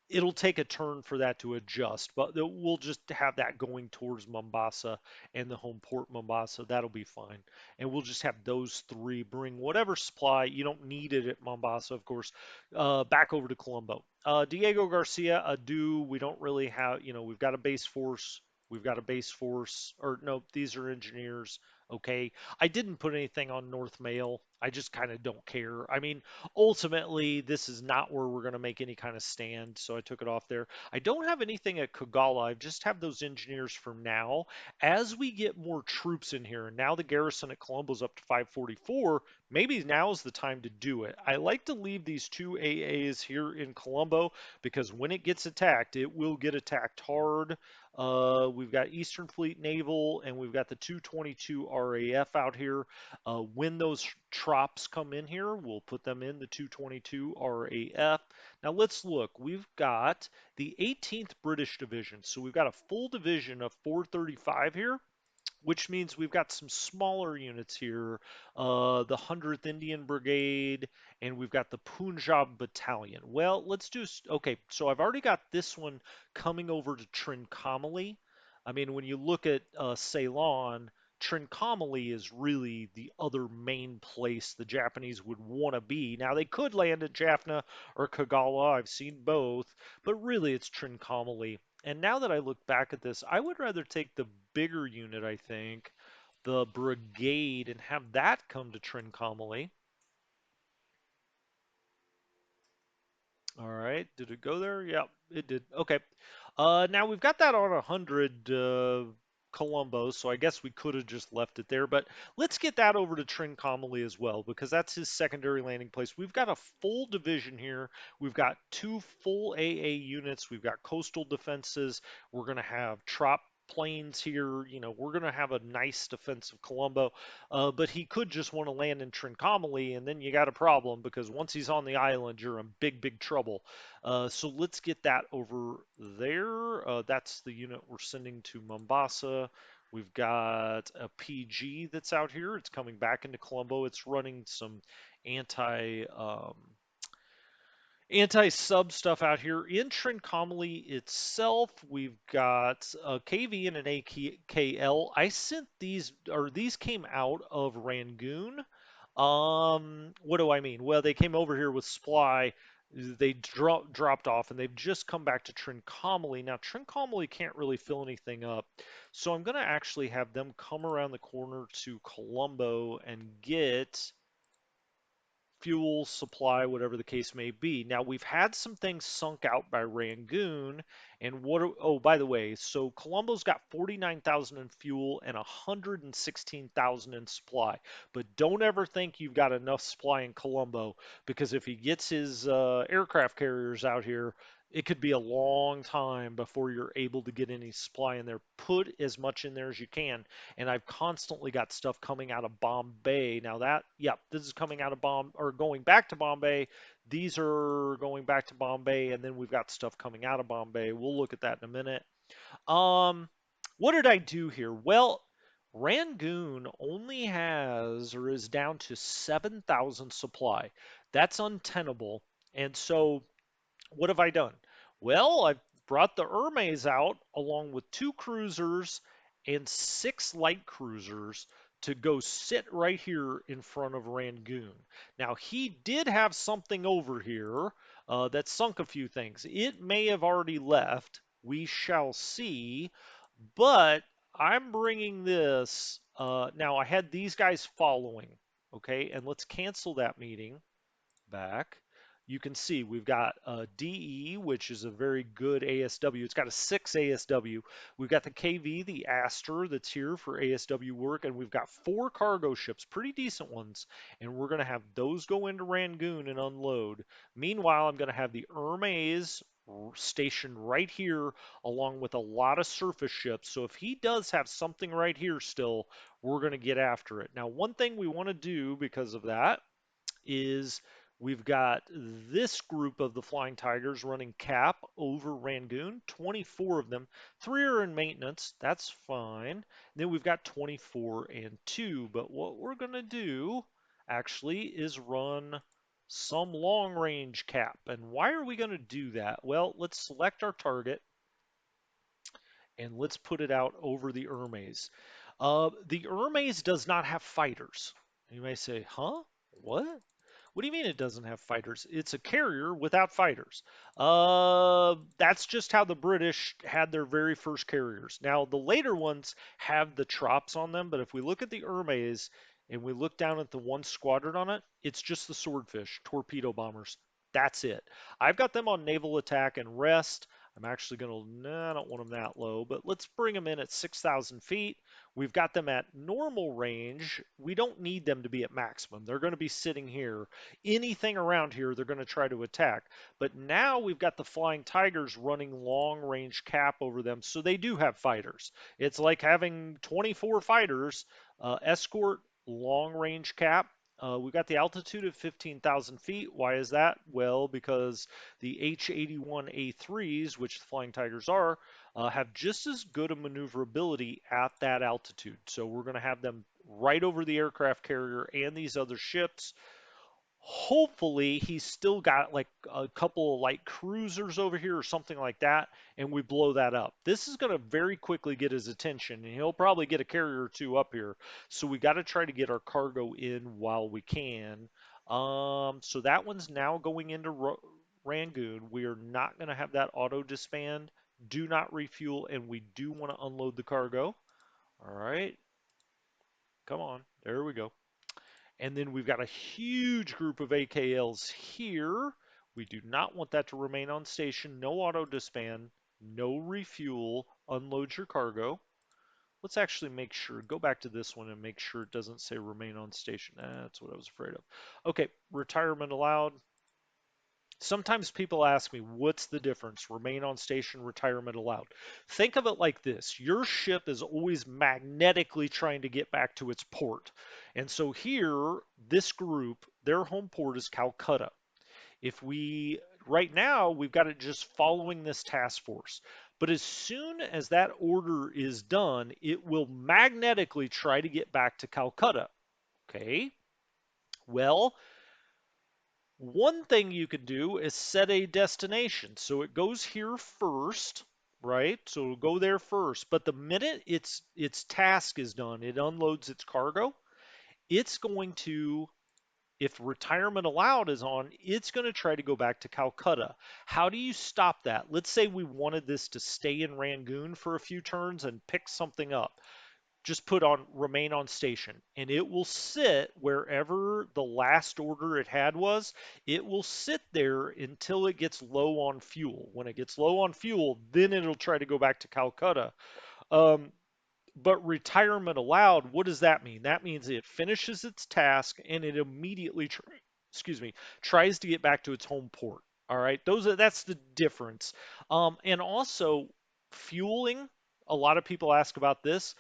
It'll take a turn for that to adjust, but we'll just have that going towards Mombasa and the home port Mombasa. That'll be fine. And we'll just have those three bring whatever supply. You don't need it at Mombasa, of course, back over to Colombo. Diego Garcia, Adu, we don't really have, we've got a base force. We've got a base force, or no, these are engineers. Okay. I didn't put anything on North Mail. I just kind of don't care. I mean, ultimately, this is not where we're going to make any kind of stand, so I took it off there. I don't have anything at Kogala. I just have those engineers for now. As we get more troops in here, and now the garrison at Colombo's up to 544, maybe now is the time to do it. I like to leave these two AAs here in Colombo because when it gets attacked, it will get attacked hard. We've got Eastern Fleet Naval, and we've got the 222 RAF out here. When those trops come in here, we'll put them in the 222 RAF. Now let's look. We've got the 18th British Division. So we've got a full division of 435 here, which means we've got some smaller units here, the 100th Indian Brigade, and we've got the Punjab Battalion. Well, let's do, okay, so I've already got this one coming over to Trincomalee. I mean, when you look at Ceylon, Trincomalee is really the other main place the Japanese would want to be. Now, they could land at Jaffna or Kagala, I've seen both, but really it's Trincomalee. And now that I look back at this, I would rather take the bigger unit, I think, the brigade, and have that come to Trincomalee. All right, did it go there? Yeah, it did. Okay. Now we've got that on 100 Colombo, so I guess we could have just left it there. But let's get that over to Trincomalee as well, because that's his secondary landing place. We've got a full division here. We've got two full AA units. We've got coastal defenses. We're going to have trop planes here. We're going to have a nice defense of Colombo. But he could just want to land in Trincomalee, and then you got a problem because once he's on the island, you're in big, big trouble. So let's get that over there. That's the unit we're sending to Mombasa. We've got a PG that's out here. It's coming back into Colombo. It's running some anti anti-sub stuff out here. In Trincomalee itself, we've got a KV and an AKL. I sent these, or these came out of Rangoon. What do I mean? Well, they came over here with supply. They dropped off, and they've just come back to Trincomalee. Now, Trincomalee can't really fill anything up, so I'm going to actually have them come around the corner to Colombo and get fuel supply, whatever the case may be. Now, we've had some things sunk out by Rangoon, and oh, by the way, so Colombo's got 49,000 in fuel and 116,000 in supply. But don't ever think you've got enough supply in Colombo, because if he gets his aircraft carriers out here, it could be a long time before you're able to get any supply in there. Put as much in there as you can, and I've constantly got stuff coming out of Bombay. Now this is coming out of or going back to Bombay. These are going back to Bombay, and then we've got stuff coming out of Bombay. We'll look at that in a minute. What did I do here? Well, Rangoon only has, or is down to 7,000 supply. That's untenable. And so what have I done? Well, I've brought the Hermes out along with 2 cruisers and 6 light cruisers to go sit right here in front of Rangoon. Now, he did have something over here that sunk a few things. It may have already left. We shall see. But I'm bringing this. Now, I had these guys following. Okay, and let's cancel that meeting back. You can see we've got DE, which is a very good ASW. It's got a 6 ASW. We've got the KV, the Aster, that's here for ASW work, and we've got 4 cargo ships, pretty decent ones, and we're going to have those go into Rangoon and unload. Meanwhile, I'm going to have the Hermes stationed right here along with a lot of surface ships. So if he does have something right here still, we're going to get after it. Now, one thing we want to do because of that is we've got this group of the Flying Tigers running cap over Rangoon, 24 of them. 3 are in maintenance, that's fine. Then we've got 24 and 2, but what we're going to do actually is run some long range cap. And why are we going to do that? Well, let's select our target and let's put it out over the Hermes. The Hermes does not have fighters. You may say, huh? What? What do you mean it doesn't have fighters? It's a carrier without fighters. That's just how the British had their very first carriers. Now, the later ones have the Trops on them, but if we look at the Hermes and we look down at the one squadron on it, it's just the Swordfish, torpedo bombers. That's it. I've got them on naval attack and rest. I'm actually going to, nah, I don't want them that low, but let's bring them in at 6,000 feet. We've got them at normal range. We don't need them to be at maximum. They're going to be sitting here. Anything around here, they're going to try to attack. But now we've got the Flying Tigers running long range cap over them, so they do have fighters. It's like having 24 fighters, escort, long range cap. We've got the altitude of 15,000 feet. Why is that? Well, because the H-81A3s, which the Flying Tigers are, have just as good a maneuverability at that altitude. So we're going to have them right over the aircraft carrier and these other ships. Hopefully, he's still got like a couple of light cruisers over here or something like that, and we blow that up. This is going to very quickly get his attention, and he'll probably get a carrier or two up here. So we got to try to get our cargo in while we can. So that one's now going into Rangoon. We are not going to have that auto disband. Do not refuel, and we do want to unload the cargo. All right, come on. There we go. And then we've got a huge group of AKLs here. We do not want that to remain on station. No auto disband, no refuel, unload your cargo. Let's actually make sure, go back to this one and make sure it doesn't say remain on station. That's what I was afraid of. Okay, retirement allowed. Sometimes people ask me, what's the difference? Remain on station, retirement allowed. Think of it like this. Your ship is always magnetically trying to get back to its port. And so here, this group, their home port is Calcutta. If we, right now, we've got it just following this task force. But as soon as that order is done, it will magnetically try to get back to Calcutta. Okay? Well, one thing you could do is set a destination. So it goes here first, right? So it'll go there first. But the minute its task is done, it unloads its cargo, it's going to, if retirement allowed is on, it's going to try to go back to Calcutta. How do you stop that? Let's say we wanted this to stay in Rangoon for a few turns and pick something up. Just put on remain on station and it will sit wherever the last order it had was. It will sit there until it gets low on fuel. When it gets low on fuel, then it'll try to go back to Calcutta. um, but retirement allowed, what does that mean? That means it finishes its task and it immediately excuse me, tries to get back to its home port. All right, that's the difference. And also fueling, a lot of people ask about this.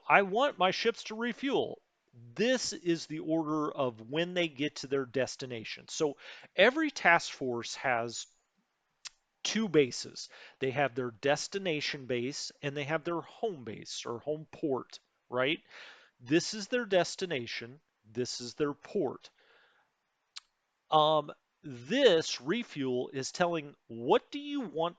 I want my ships to refuel. This is the order of when they get to their destination. So every task force has 2 bases. They have their destination base and they have their home base or home port, right? This is their destination. This is their port. This refuel is telling what do you want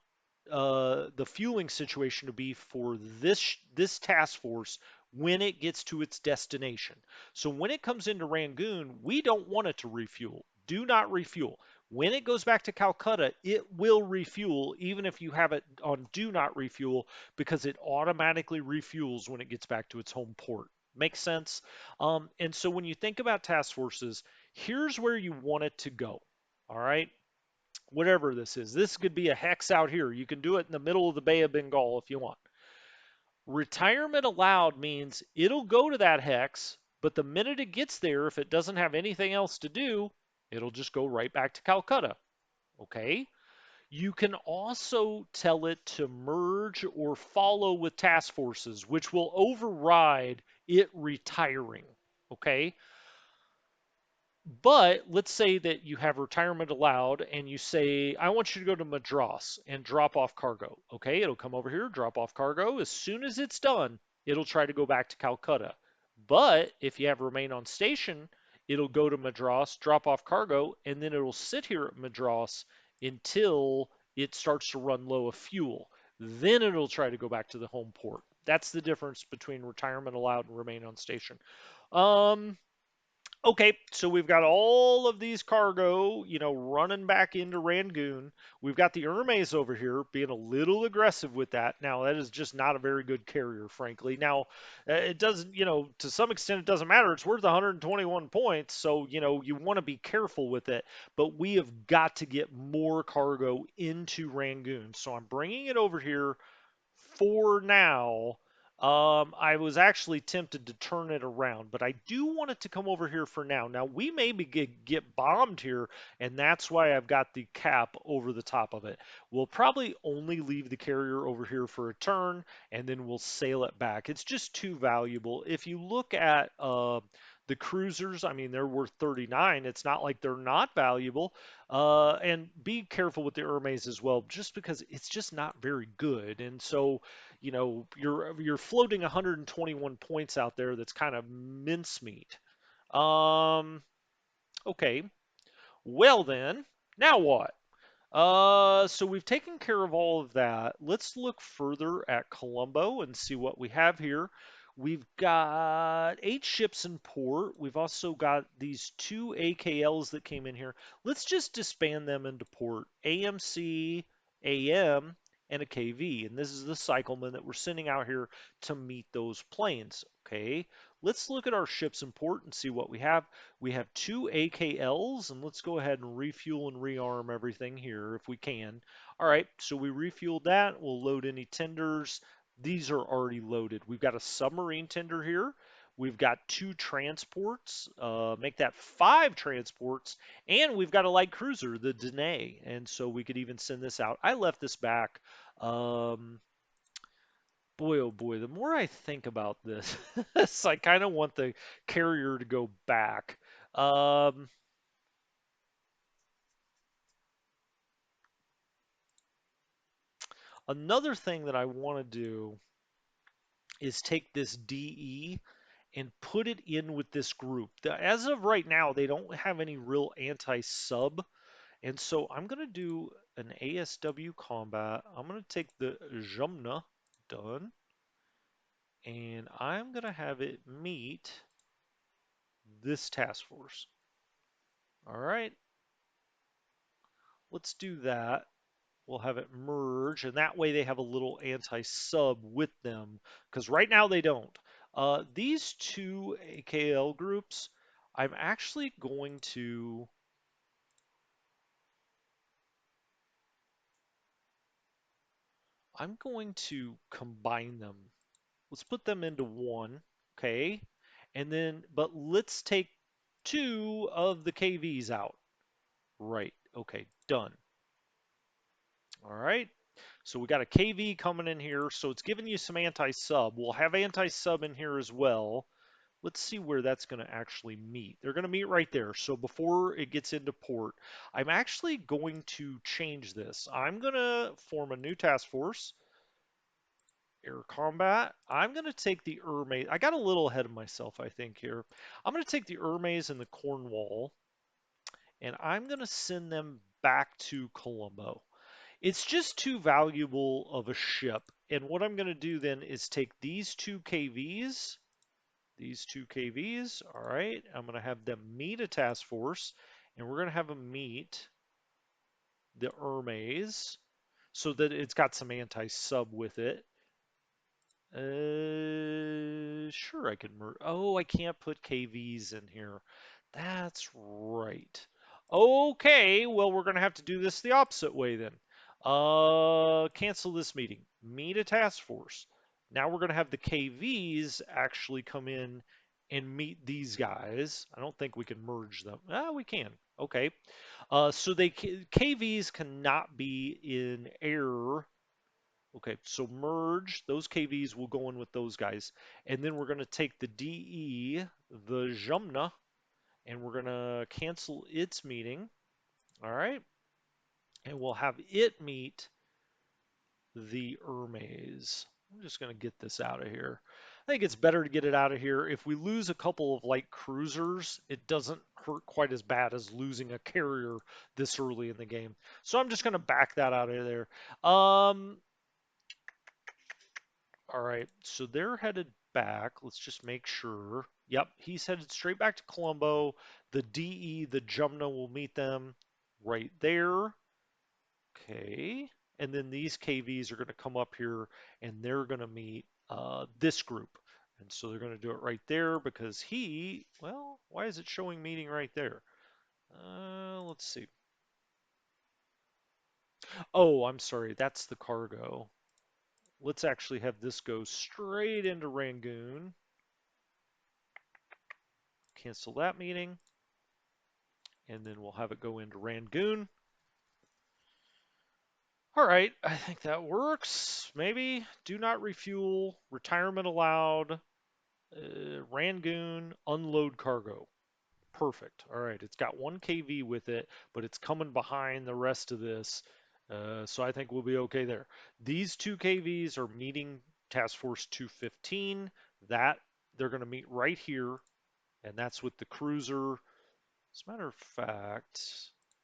the fueling situation to be for this task force when it gets to its destination. So when it comes into Rangoon, we don't want it to refuel. Do not refuel. When it goes back to Calcutta, it will refuel even if you have it on do not refuel because it automatically refuels when it gets back to its home port. Makes sense? And so when you think about task forces, here's where you want it to go. All right, whatever this is. This could be a hex out here. You can do it in the middle of the Bay of Bengal if you want. Retirement allowed means it'll go to that hex, but the minute it gets there, if it doesn't have anything else to do, it'll just go right back to Calcutta. Okay? You can also tell it to merge or follow with task forces, which will override it retiring. Okay? But let's say that you have retirement allowed and you say, I want you to go to Madras and drop off cargo. Okay, it'll come over here, drop off cargo. As soon as it's done, it'll try to go back to Calcutta. But if you have remain on station, it'll go to Madras, drop off cargo, and then it'll sit here at Madras until it starts to run low of fuel. Then it'll try to go back to the home port. That's the difference between retirement allowed and remain on station. Um, Okay, so we've got all of these cargo, running back into Rangoon. We've got the Hermes over here being a little aggressive with that. Now, that is just not a very good carrier, frankly. Now, it doesn't, to some extent, it doesn't matter. It's worth 121 points, so, you want to be careful with it. But we have got to get more cargo into Rangoon. So I'm bringing it over here for now. I was actually tempted to turn it around, but I do want it to come over here for now. Now, we may get bombed here, and that's why I've got the cap over the top of it. We'll probably only leave the carrier over here for a turn, and then we'll sail it back. It's just too valuable. If you look at the cruisers, I mean, they're worth 39. It's not like they're not valuable. And be careful with the Hermes as well, just because it's just not very good. And so, you're floating 121 points out there. That's kind of mincemeat. Um, okay. Well then, now what? So we've taken care of all of that. Let's look further at Colombo and see what we have here. We've got 8 ships in port. We've also got these 2 AKLs that came in here. Let's just disband them into port. AMC, AM, and a KV. And this is the cycleman that we're sending out here to meet those planes. Okay, let's look at our ships in port and see what we have. We have 2 AKLs, and let's go ahead and refuel and rearm everything here if we can. All right, so we refueled that. We'll load any tenders. These are already loaded. We've got a submarine tender here. We've got 2 transports, make that 5 transports, and we've got a light cruiser, the Danae, and so we could even send this out. I left this back. Um, Boy, oh boy, the more I think about this, I kind of want the carrier to go back. Um, Another thing that I want to do is take this DE and put it in with this group. As of right now, they don't have any real anti-sub, and so I'm going to do an ASW combat. I'm going to take the Jumna, done, and I'm going to have it meet this task force. All right, let's do that. We'll have it merge, and that way they have a little anti-sub with them, because right now they don't. These 2 AKL groups, I'm actually going to combine them. Let's put them into one, okay? And then, but let's take 2 of the KVs out. Right, okay, done. All right. So we got a KV coming in here. So it's giving you some anti-sub. We'll have anti-sub in here as well. Let's see where that's going to actually meet. They're going to meet right there. So before it gets into port, I'm actually going to change this. I'm going to form a new task force, air combat. I'm going to take the Hermes. I got a little ahead of myself, I think, here. I'm going to take the Hermes and the Cornwall, and I'm going to send them back to Colombo. It's just too valuable of a ship. And what I'm going to do then is take these two KVs, all right, I'm going to have them meet a task force, and we're going to have them meet the Hermes so that it's got some anti-sub with it. Sure, I can merge. Oh, I can't put KVs in here. That's right. Okay, well, we're going to have to do this the opposite way then. Cancel this meeting. Meet a task force. Now we're going to have the KVs actually come in and meet these guys. I don't think we can merge them. Ah, we can. Okay. So KVs cannot be in error. Okay, so merge, those KVs will go in with those guys. And then we're going to take the DE, the Jumna, and we're going to cancel its meeting. All right. And we'll have it meet the Hermes. I'm just going to get this out of here. I think it's better to get it out of here. If we lose a couple of light cruisers, it doesn't hurt quite as bad as losing a carrier this early in the game. So I'm just going to back that out of there. All right, so they're headed back. Let's just make sure. Yep, he's headed straight back to Colombo. The DE, the Jumna will meet them right there. Okay, and then these KVs are going to come up here and they're going to meet this group. And so they're going to do it right there because well, why is it showing meeting right there? Let's see. Oh, I'm sorry, that's the cargo. Let's actually have this go straight into Rangoon. Cancel that meeting, and then we'll have it go into Rangoon. All right, I think that works. Maybe do not refuel, retirement allowed, Rangoon, unload cargo. Perfect. All right, it's got 1 kV with it, but it's coming behind the rest of this. So I think we'll be okay there. These 2 KVs are meeting Task Force 215. That they're going to meet right here, and that's with the cruiser. As a matter of fact,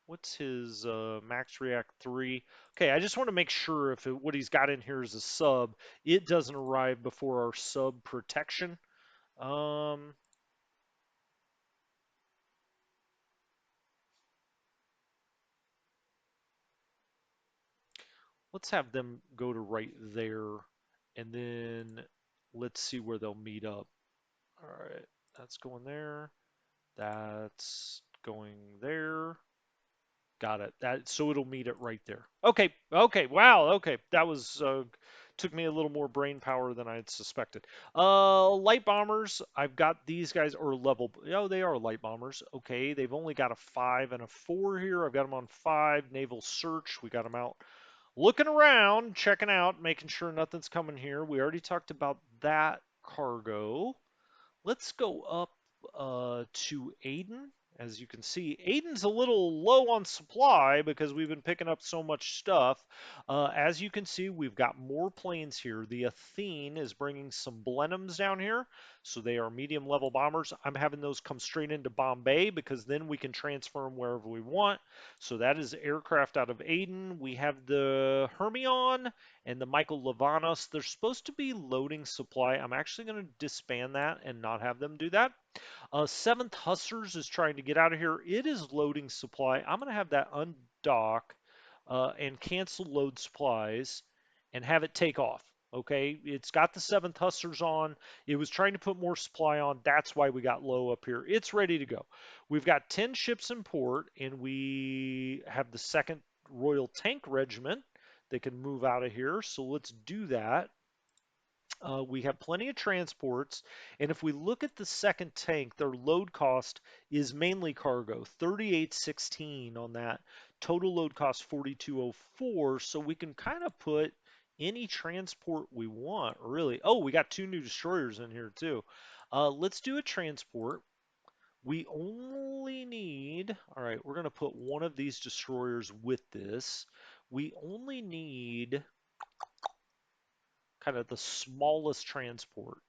what's his max react 3? Okay, I just want to make sure if what he's got in here is a sub, it doesn't arrive before our sub protection. Um, let's have them go to right there, and then let's see where they'll meet up. All right, that's going there. That's going there. Got it. That so it'll meet it right there. Okay. Okay. Wow. Okay. That was took me a little more brain power than I had suspected. Light bombers. I've got these guys or level. Oh, they are light bombers. Okay. They've only got a 5 and a 4 here. I've got them on 5. Naval search. We got them out looking around, checking out, making sure nothing's coming here. We already talked about that cargo. Let's go up to Aden. As you can see, Aden's a little low on supply because we've been picking up so much stuff. As you can see, we've got more planes here. The Athene is bringing some Blenheims down here, so they are medium level bombers. I'm having those come straight into Bombay because then we can transfer them wherever we want. So that is aircraft out of Aden. We have the Hermione and the Michael Lavanos. They're supposed to be loading supply. I'm actually going to disband that and not have them do that. 7th Hussars is trying to get out of here. It is loading supply. I'm going to have that undock and cancel load supplies and have it take off. Okay, it's got the 7th Hussars on. It was trying to put more supply on. That's why we got low up here. It's ready to go. We've got 10 ships in port, and we have the 2nd Royal Tank Regiment. They can move out of here. So let's do that. We have plenty of transports, and if we look at the 2nd tank, their load cost is mainly cargo, 3816 on that. Total load cost 4204, so we can kind of put any transport we want, really. Oh, we got 2 new destroyers in here too. Let's do a transport. We only need, all right, we're going to put one of these destroyers with this. We only need kind of the smallest transport,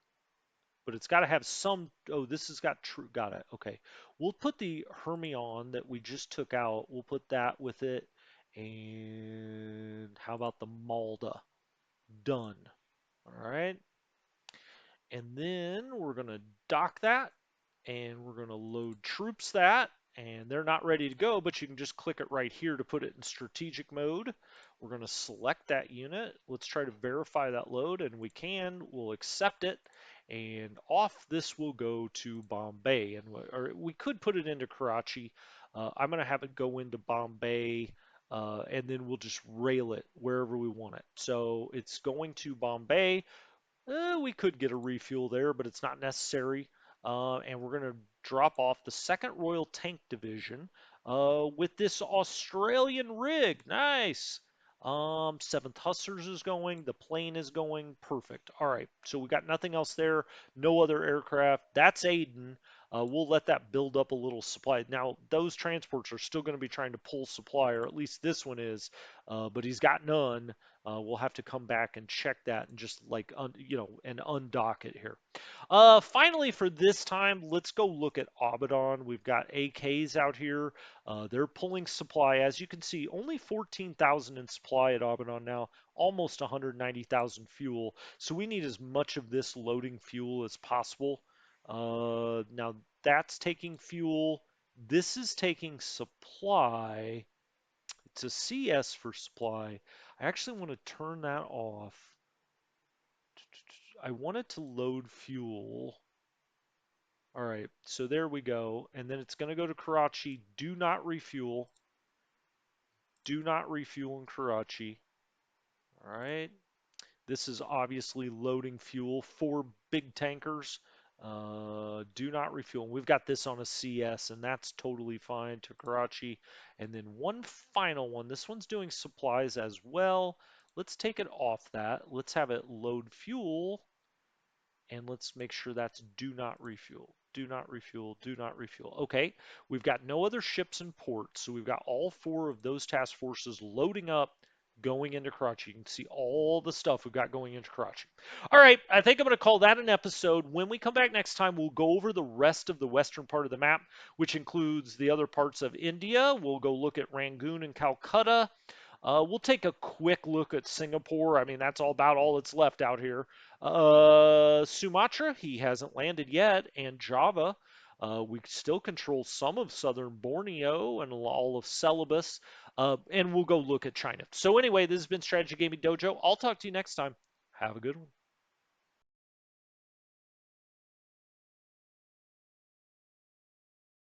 but it's got to have some. Oh, this has got true. Got it. Okay, we'll put the Hermione that we just took out. We'll put that with it, And how about the Malda? Done. All right. And then we're going to dock that and we're going to load troops that. And they're not ready to go, but you can just click it right here to put it in strategic mode. We're going to select that unit. Let's try to verify that load, and we can. We'll accept it, and off this will go to Bombay. And or we could put it into Karachi. I'm going to have it go into Bombay, and then we'll just rail it wherever we want it. So it's going to Bombay. We could get a refuel there, but it's not necessary. And we're going to drop off the 2nd Royal Tank Division with this Australian rig. Nice. 7th Hussars is going. The plane is going. Perfect. All right. So we got nothing else there. No other aircraft. That's Aden. We'll let that build up a little supply. Now, those transports are still going to be trying to pull supply, or at least this one is, but he's got none. We'll have to come back and check that and just like and undock it here. Finally, for this time, let's go look at Abaddon. We've got AKs out here. They're pulling supply, as you can see, only 14,000 in supply at Abaddon now, almost 190,000 fuel. So we need as much of this loading fuel as possible. Now that's taking fuel. This is taking supply. It's a CS for supply. I actually want to turn that off. I want it to load fuel. All right, so there we go. And then it's going to go to Karachi. Do not refuel. Do not refuel in Karachi. All right. This is obviously loading fuel for big tankers. Do not refuel. We've got this on a CS, and that's totally fine to Karachi. And then one final one. This one's doing supplies as well. Let's take it off that. Let's have it load fuel, and let's make sure that's do not refuel. Do not refuel, do not refuel. Okay, we've got no other ships in port, so we've got all 4 of those task forces loading up, going into Karachi. You can see all the stuff we've got going into Karachi. All right, I think I'm going to call that an episode. When we come back next time, we'll go over the rest of the western part of the map, which includes the other parts of India. We'll go look at Rangoon and Calcutta. We'll take a quick look at Singapore. I mean, that's all about all that's left out here. Sumatra, he hasn't landed yet, and Java. We still control some of southern Borneo and all of Celebes, and we'll go look at China. So anyway, this has been Strategy Gaming Dojo. I'll talk to you next time. Have a good one.